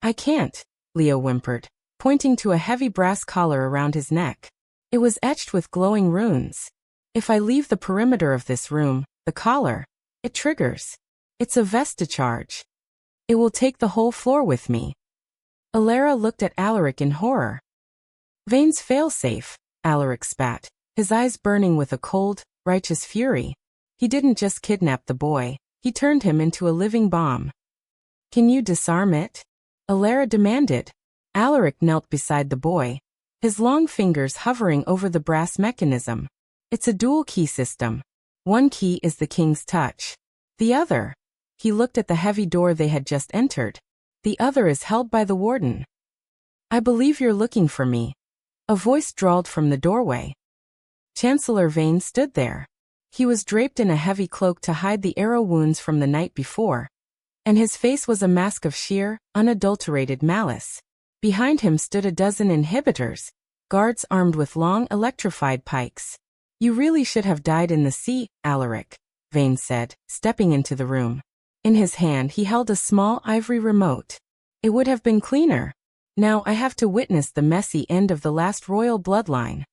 "I can't," Leo whimpered, pointing to a heavy brass collar around his neck. It was etched with glowing runes. "If I leave the perimeter of this room, the collar, it triggers. It's a vesti-charge. It will take the whole floor with me." Elara looked at Alaric in horror. "Vane's failsafe," Alaric spat, his eyes burning with a cold, righteous fury. "He didn't just kidnap the boy, he turned him into a living bomb." "Can you disarm it?" Elara demanded. Alaric knelt beside the boy, his long fingers hovering over the brass mechanism. "It's a dual-key system. One key is the king's touch. The other, He looked at the heavy door they had just entered. The other is held by the warden. I believe you're looking for me. A voice drawled from the doorway. Chancellor Vane stood there. He was draped in a heavy cloak to hide the arrow wounds from the night before, and his face was a mask of sheer, unadulterated malice. Behind him stood a dozen inhibitors, guards armed with long, electrified pikes. You really should have died in the sea, Alaric, Vane said, stepping into the room. In his hand he held a small ivory remote. It would have been cleaner. Now I have to witness the messy end of the last royal bloodline.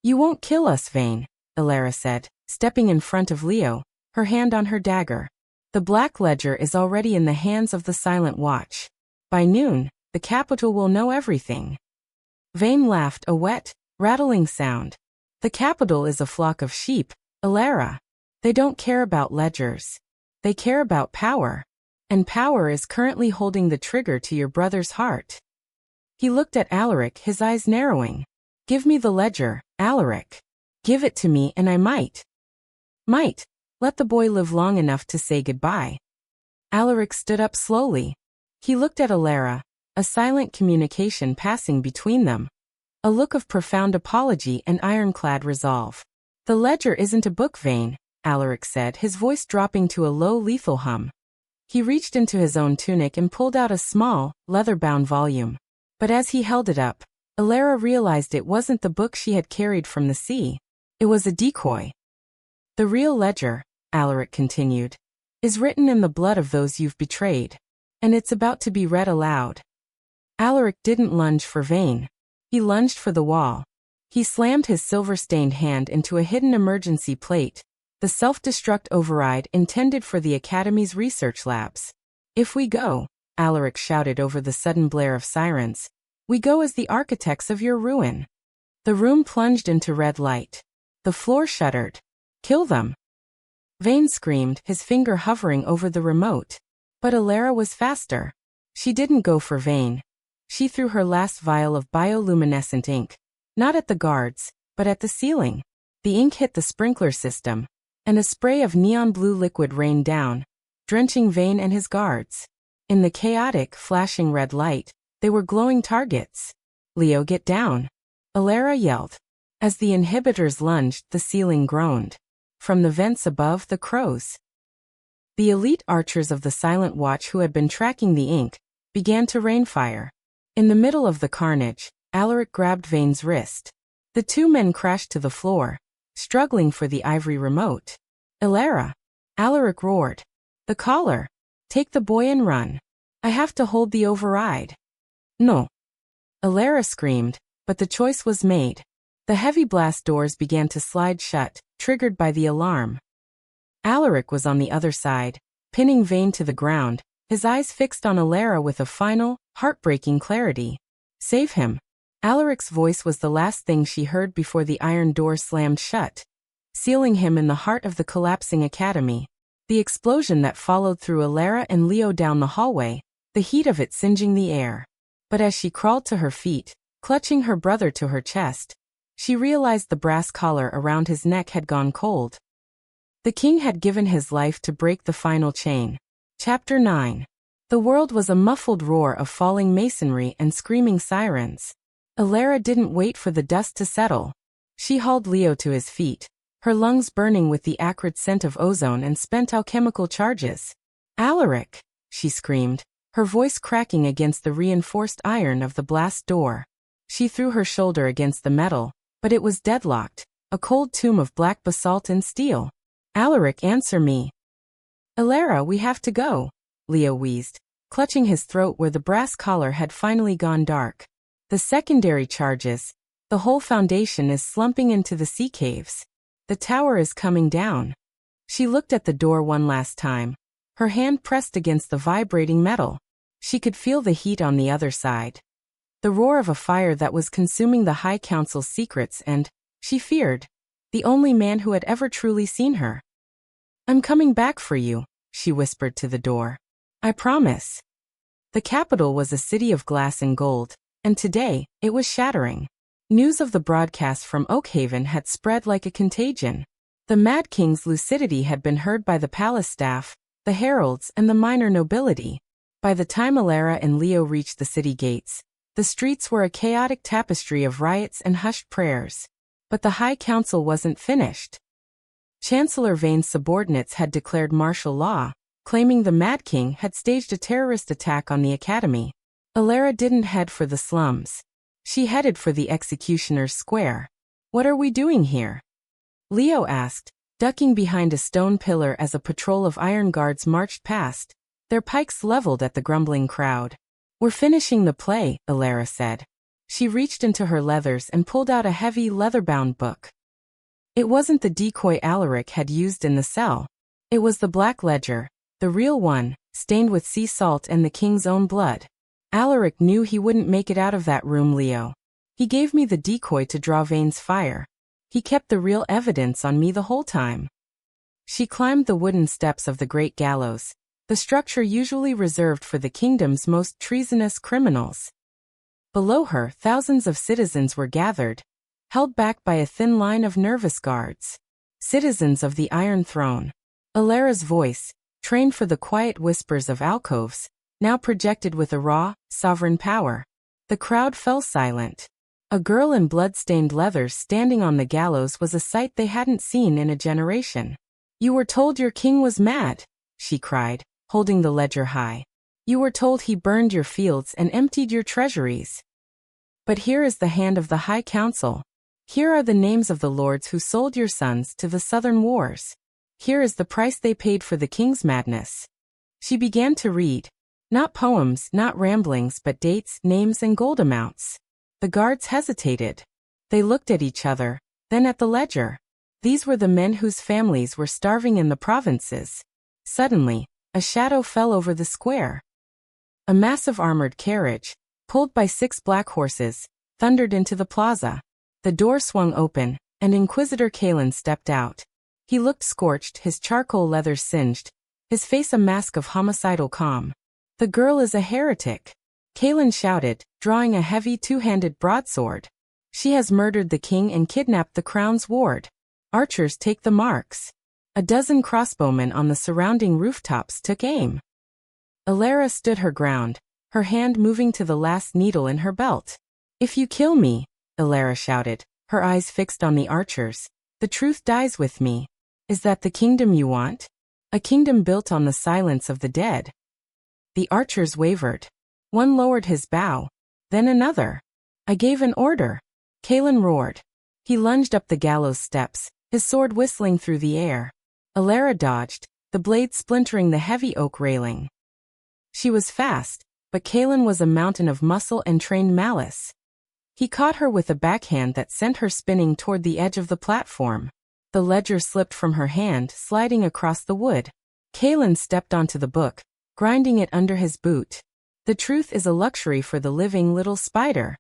You won't kill us, Vane, Elara said, stepping in front of Leo, her hand on her dagger. The Black Ledger is already in the hands of the Silent Watch. By noon, the capital will know everything. Vane laughed, a wet, rattling sound. The capital is a flock of sheep, Elara. They don't care about ledgers. They care about power. And power is currently holding the trigger to your brother's heart. He looked at Alaric, his eyes narrowing. Give me the ledger, Alaric. Give it to me and I might let the boy live long enough to say goodbye. Alaric stood up slowly. He looked at Elara, a silent communication passing between them. A look of profound apology and ironclad resolve. The ledger isn't a book, Vane, Alaric said, his voice dropping to a low, lethal hum. He reached into his own tunic and pulled out a small, leather-bound volume. But as he held it up, Elara realized it wasn't the book she had carried from the sea. It was a decoy. The real ledger, Alaric continued, is written in the blood of those you've betrayed. And it's about to be read aloud. Alaric didn't lunge for Vane. He lunged for the wall. He slammed his silver-stained hand into a hidden emergency plate, the self-destruct override intended for the Academy's research labs. If we go, Alaric shouted over the sudden blare of sirens, we go as the architects of your ruin. The room plunged into red light. The floor shuddered. Kill them. Vane screamed, his finger hovering over the remote. But Elara was faster. She didn't go for Vane. She threw her last vial of bioluminescent ink, not at the guards, but at the ceiling. The ink hit the sprinkler system, and a spray of neon blue liquid rained down, drenching Vane and his guards. In the chaotic, flashing red light, they were glowing targets. Leo, get down. Elara yelled. As the inhibitors lunged, the ceiling groaned. From the vents above, the crows. The elite archers of the Silent Watch who had been tracking the ink began to rain fire. In the middle of the carnage, Alaric grabbed Vane's wrist. The two men crashed to the floor, struggling for the ivory remote. Elara! Alaric roared. The collar! Take the boy and run. I have to hold the override. No. Elara screamed, but the choice was made. The heavy blast doors began to slide shut, triggered by the alarm. Alaric was on the other side, pinning Vane to the ground, his eyes fixed on Elara with a final, heartbreaking clarity. Save him. Alaric's voice was the last thing she heard before the iron door slammed shut, sealing him in the heart of the collapsing academy. The explosion that followed threw Elara and Leo down the hallway, the heat of it singeing the air. But as she crawled to her feet, clutching her brother to her chest, she realized the brass collar around his neck had gone cold. The king had given his life to break the final chain. Chapter 9. The world was a muffled roar of falling masonry and screaming sirens. Elara didn't wait for the dust to settle. She hauled Leo to his feet, her lungs burning with the acrid scent of ozone and spent alchemical charges. Alaric! She screamed, her voice cracking against the reinforced iron of the blast door. She threw her shoulder against the metal, but it was deadlocked, a cold tomb of black basalt and steel. Alaric, answer me. Elara, we have to go, Leo wheezed, clutching his throat where the brass collar had finally gone dark. The secondary charges. The whole foundation is slumping into the sea caves. The tower is coming down. She looked at the door one last time, her hand pressed against the vibrating metal. She could feel the heat on the other side. The roar of a fire that was consuming the High Council's secrets and, she feared, the only man who had ever truly seen her. I'm coming back for you, she whispered to the door. I promise. The capital was a city of glass and gold, and today, it was shattering. News of the broadcast from Oakhaven had spread like a contagion. The Mad King's lucidity had been heard by the palace staff, the heralds, and the minor nobility. By the time Elara and Leo reached the city gates, the streets were a chaotic tapestry of riots and hushed prayers. But the High Council wasn't finished. Chancellor Vane's subordinates had declared martial law, claiming the Mad King had staged a terrorist attack on the academy. Elara didn't head for the slums. She headed for the executioner's square. "What are we doing here?" Leo asked, ducking behind a stone pillar as a patrol of iron guards marched past, their pikes leveled at the grumbling crowd. "We're finishing the play," Elara said. She reached into her leathers and pulled out a heavy leather-bound book. It wasn't the decoy Alaric had used in the cell. It was the Black Ledger, the real one, stained with sea salt and the king's own blood. Alaric knew he wouldn't make it out of that room, Leo. He gave me the decoy to draw Vane's fire. He kept the real evidence on me the whole time. She climbed the wooden steps of the great gallows, the structure usually reserved for the kingdom's most treasonous criminals. Below her, thousands of citizens were gathered, held back by a thin line of nervous guards. Citizens of the Iron Throne. Elara's voice, trained for the quiet whispers of alcoves, now projected with a raw, sovereign power. The crowd fell silent. A girl in blood-stained leathers standing on the gallows was a sight they hadn't seen in a generation. "You were told your king was mad," she cried, holding the ledger high. "You were told he burned your fields and emptied your treasuries. But here is the hand of the High Council. Here are the names of the lords who sold your sons to the southern wars. Here is the price they paid for the king's madness." She began to read. Not poems, not ramblings, but dates, names, and gold amounts. The guards hesitated. They looked at each other, then at the ledger. These were the men whose families were starving in the provinces. Suddenly, a shadow fell over the square. A massive armored carriage, pulled by 6 black horses, thundered into the plaza. The door swung open, and Inquisitor Kalen stepped out. He looked scorched, his charcoal leather singed, his face a mask of homicidal calm. "The girl is a heretic," Kalen shouted, drawing a heavy 2-handed broadsword. "She has murdered the king and kidnapped the crown's ward. Archers, take the marks." A dozen crossbowmen on the surrounding rooftops took aim. Elara stood her ground, her hand moving to the last needle in her belt. "If you kill me," Elara shouted, her eyes fixed on the archers, "the truth dies with me. Is that the kingdom you want? A kingdom built on the silence of the dead?" The archers wavered. One lowered his bow, then another. "I gave an order," Kalen roared. He lunged up the gallows steps, his sword whistling through the air. Elara dodged, the blade splintering the heavy oak railing. She was fast, but Kalen was a mountain of muscle and trained malice. He caught her with a backhand that sent her spinning toward the edge of the platform. The ledger slipped from her hand, sliding across the wood. Kalen stepped onto the book, grinding it under his boot. "The truth is a luxury for the living, little spider."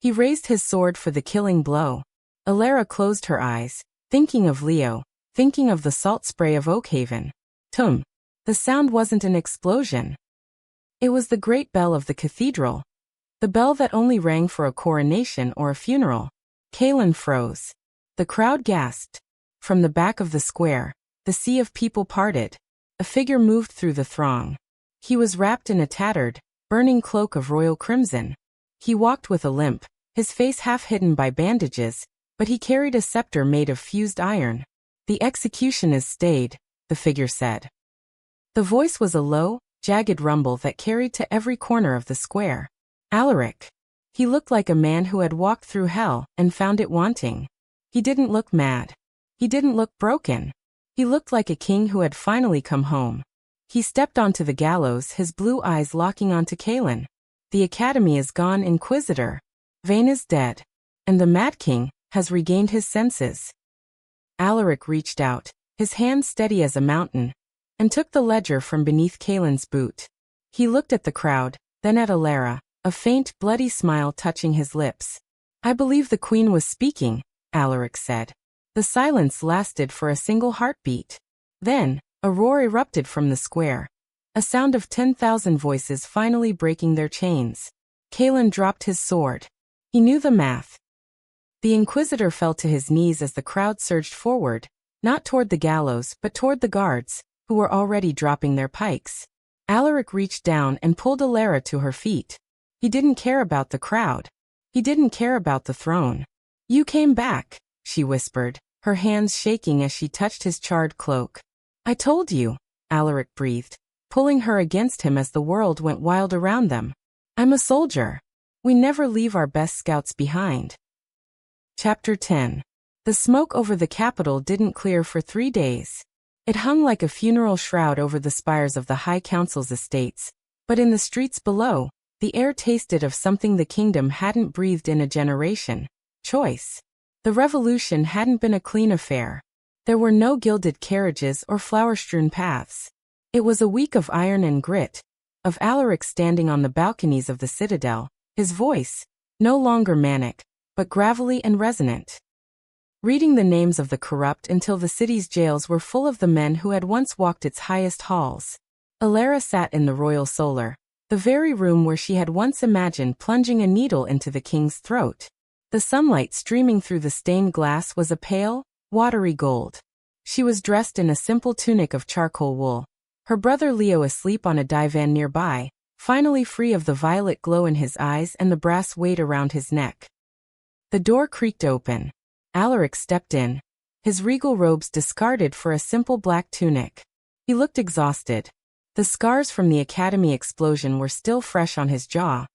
He raised his sword for the killing blow. Elara closed her eyes, thinking of Leo, thinking of the salt spray of Oakhaven. Tum. The sound wasn't an explosion. It was the great bell of the cathedral. The bell that only rang for a coronation or a funeral. Kalen froze. The crowd gasped. From the back of the square, the sea of people parted. A figure moved through the throng. He was wrapped in a tattered, burning cloak of royal crimson. He walked with a limp, his face half hidden by bandages, but he carried a scepter made of fused iron. "The execution is stayed," the figure said. The voice was a low, jagged rumble that carried to every corner of the square. Alaric. He looked like a man who had walked through hell and found it wanting. He didn't look mad. He didn't look broken. He looked like a king who had finally come home. He stepped onto the gallows, his blue eyes locking onto Kalen. "The academy is gone, Inquisitor. Vane is dead. And the Mad King has regained his senses." Alaric reached out, his hand steady as a mountain, and took the ledger from beneath Kalen's boot. He looked at the crowd, then at Elara, a faint, bloody smile touching his lips. "I believe the queen was speaking," Alaric said. The silence lasted for a single heartbeat. Then, a roar erupted from the square. A sound of 10,000 voices finally breaking their chains. Kalen dropped his sword. He knew the math. The Inquisitor fell to his knees as the crowd surged forward, not toward the gallows but toward the guards, who were already dropping their pikes. Alaric reached down and pulled Elara to her feet. He didn't care about the crowd. He didn't care about the throne. "You came back," she whispered, her hands shaking as she touched his charred cloak. "I told you," Alaric breathed, pulling her against him as the world went wild around them. "I'm a soldier. We never leave our best scouts behind." Chapter 10. The smoke over the capital didn't clear for 3 days. It hung like a funeral shroud over the spires of the High Council's estates, but in the streets below, the air tasted of something the kingdom hadn't breathed in a generation: choice. The revolution hadn't been a clean affair. There were no gilded carriages or flower-strewn paths. It was a week of iron and grit, of Alaric standing on the balconies of the citadel, his voice, no longer manic, but gravelly and resonant, reading the names of the corrupt until the city's jails were full of the men who had once walked its highest halls. Elara sat in the royal solar, the very room where she had once imagined plunging a needle into the king's throat. The sunlight streaming through the stained glass was a pale, watery gold. She was dressed in a simple tunic of charcoal wool, her brother Leo asleep on a divan nearby, finally free of the violet glow in his eyes and the brass weight around his neck. The door creaked open. Alaric stepped in, his regal robes discarded for a simple black tunic. He looked exhausted. The scars from the academy explosion were still fresh on his jaw,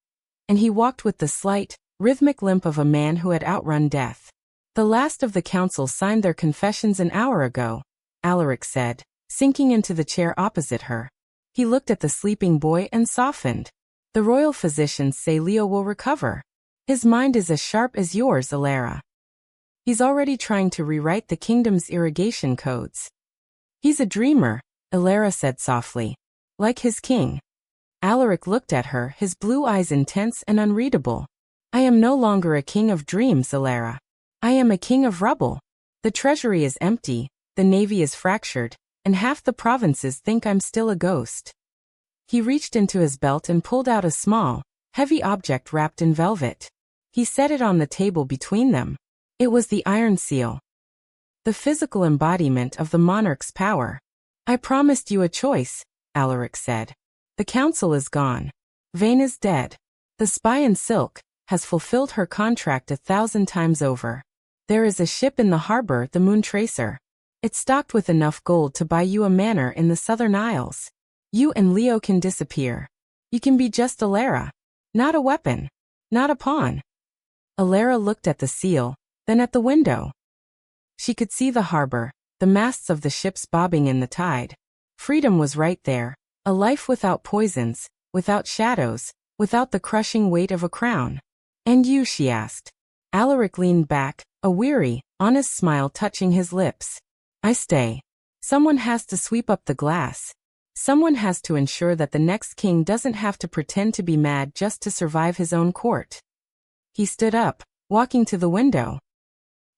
and he walked with the slight, rhythmic limp of a man who had outrun death. "The last of the council signed their confessions an hour ago," Alaric said, sinking into the chair opposite her. He looked at the sleeping boy and softened. "The royal physicians say Leo will recover. His mind is as sharp as yours, Elara. He's already trying to rewrite the kingdom's irrigation codes." "He's a dreamer," Elara said softly. "Like his king." Alaric looked at her, his blue eyes intense and unreadable. "I am no longer a king of dreams, Elara. I am a king of rubble. The treasury is empty, the navy is fractured, and half the provinces think I'm still a ghost." He reached into his belt and pulled out a small, heavy object wrapped in velvet. He set it on the table between them. It was the Iron Seal, the physical embodiment of the monarch's power. "I promised you a choice," Alaric said. "The council is gone. Vane is dead. The spy in silk has fulfilled her contract 1,000 times over. There is a ship in the harbor, the Moon Tracer. It's stocked with enough gold to buy you a manor in the Southern Isles. You and Leo can disappear. You can be just Elara. Not a weapon. Not a pawn." Elara looked at the seal, then at the window. She could see the harbor, the masts of the ships bobbing in the tide. Freedom was right there, a life without poisons, without shadows, without the crushing weight of a crown. "And you?" she asked. Alaric leaned back, a weary, honest smile touching his lips. "I stay. Someone has to sweep up the glass. Someone has to ensure that the next king doesn't have to pretend to be mad just to survive his own court." He stood up, walking to the window.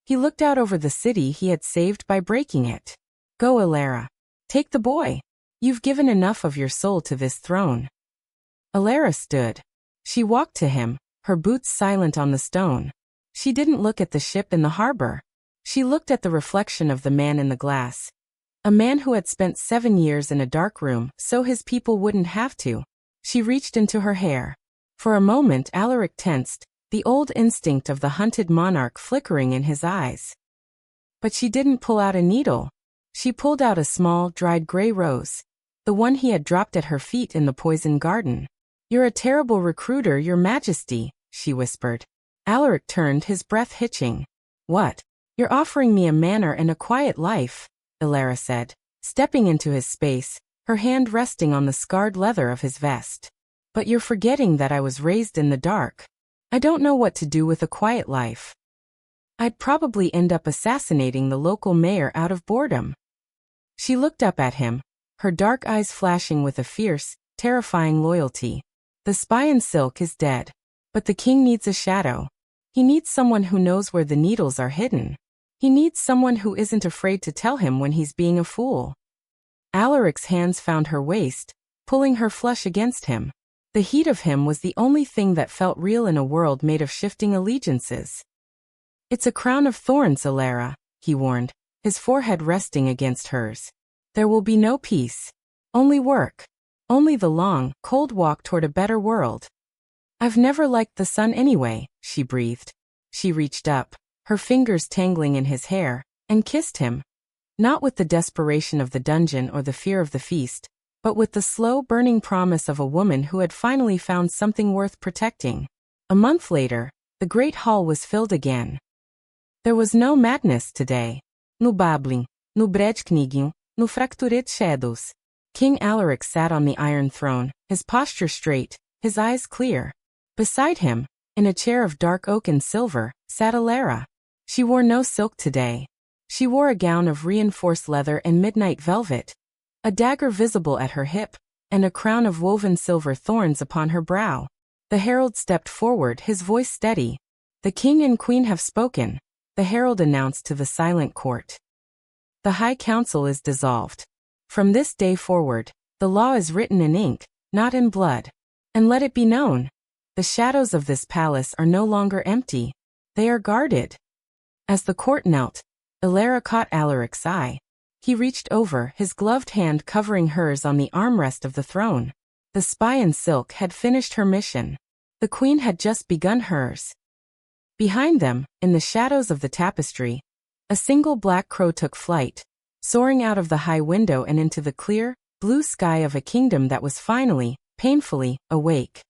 He looked out over the city he had saved by breaking it. "Go, Elara. Take the boy. You've given enough of your soul to this throne." Elara stood. She walked to him, her boots silent on the stone. She didn't look at the ship in the harbor. She looked at the reflection of the man in the glass. A man who had spent 7 years in a dark room so his people wouldn't have to. She reached into her hair. For a moment Alaric tensed, the old instinct of the hunted monarch flickering in his eyes. But she didn't pull out a needle. She pulled out a small, dried gray rose, the one he had dropped at her feet in the poison garden. "You're a terrible recruiter, Your Majesty," she whispered. Alaric turned, his breath hitching. "What? You're offering me a manor and a quiet life," Elara said, stepping into his space, her hand resting on the scarred leather of his vest. "But you're forgetting that I was raised in the dark. I don't know what to do with a quiet life. I'd probably end up assassinating the local mayor out of boredom." She looked up at him, her dark eyes flashing with a fierce, terrifying loyalty. "The spy in silk is dead. But the king needs a shadow. He needs someone who knows where the needles are hidden. He needs someone who isn't afraid to tell him when he's being a fool." Alaric's hands found her waist, pulling her flush against him. The heat of him was the only thing that felt real in a world made of shifting allegiances. "It's a crown of thorns, Elara," he warned, his forehead resting against hers. There will be no peace. Only work. Only the long, cold walk toward a better world. I've never liked the sun anyway, she breathed. She reached up, her fingers tangling in his hair, and kissed him. Not with the desperation of the dungeon or the fear of the feast, but with the slow burning promise of a woman who had finally found something worth protecting. A month later, the great hall was filled again. There was no madness today. No babbling, no bredknigging, no fractured shadows. King Alaric sat on the iron throne, his posture straight, his eyes clear. Beside him, in a chair of dark oak and silver, sat Elara. She wore no silk today. She wore a gown of reinforced leather and midnight velvet, a dagger visible at her hip, and a crown of woven silver thorns upon her brow. The herald stepped forward, his voice steady. The king and queen have spoken, the herald announced to the silent court. The High Council is dissolved. From this day forward, the law is written in ink, not in blood. And let it be known, the shadows of this palace are no longer empty. They are guarded. As the court knelt, Elara caught Alaric's eye. He reached over, his gloved hand covering hers on the armrest of the throne. The spy in silk had finished her mission. The queen had just begun hers. Behind them, in the shadows of the tapestry, a single black crow took flight, soaring out of the high window and into the clear, blue sky of a kingdom that was finally, painfully, awake.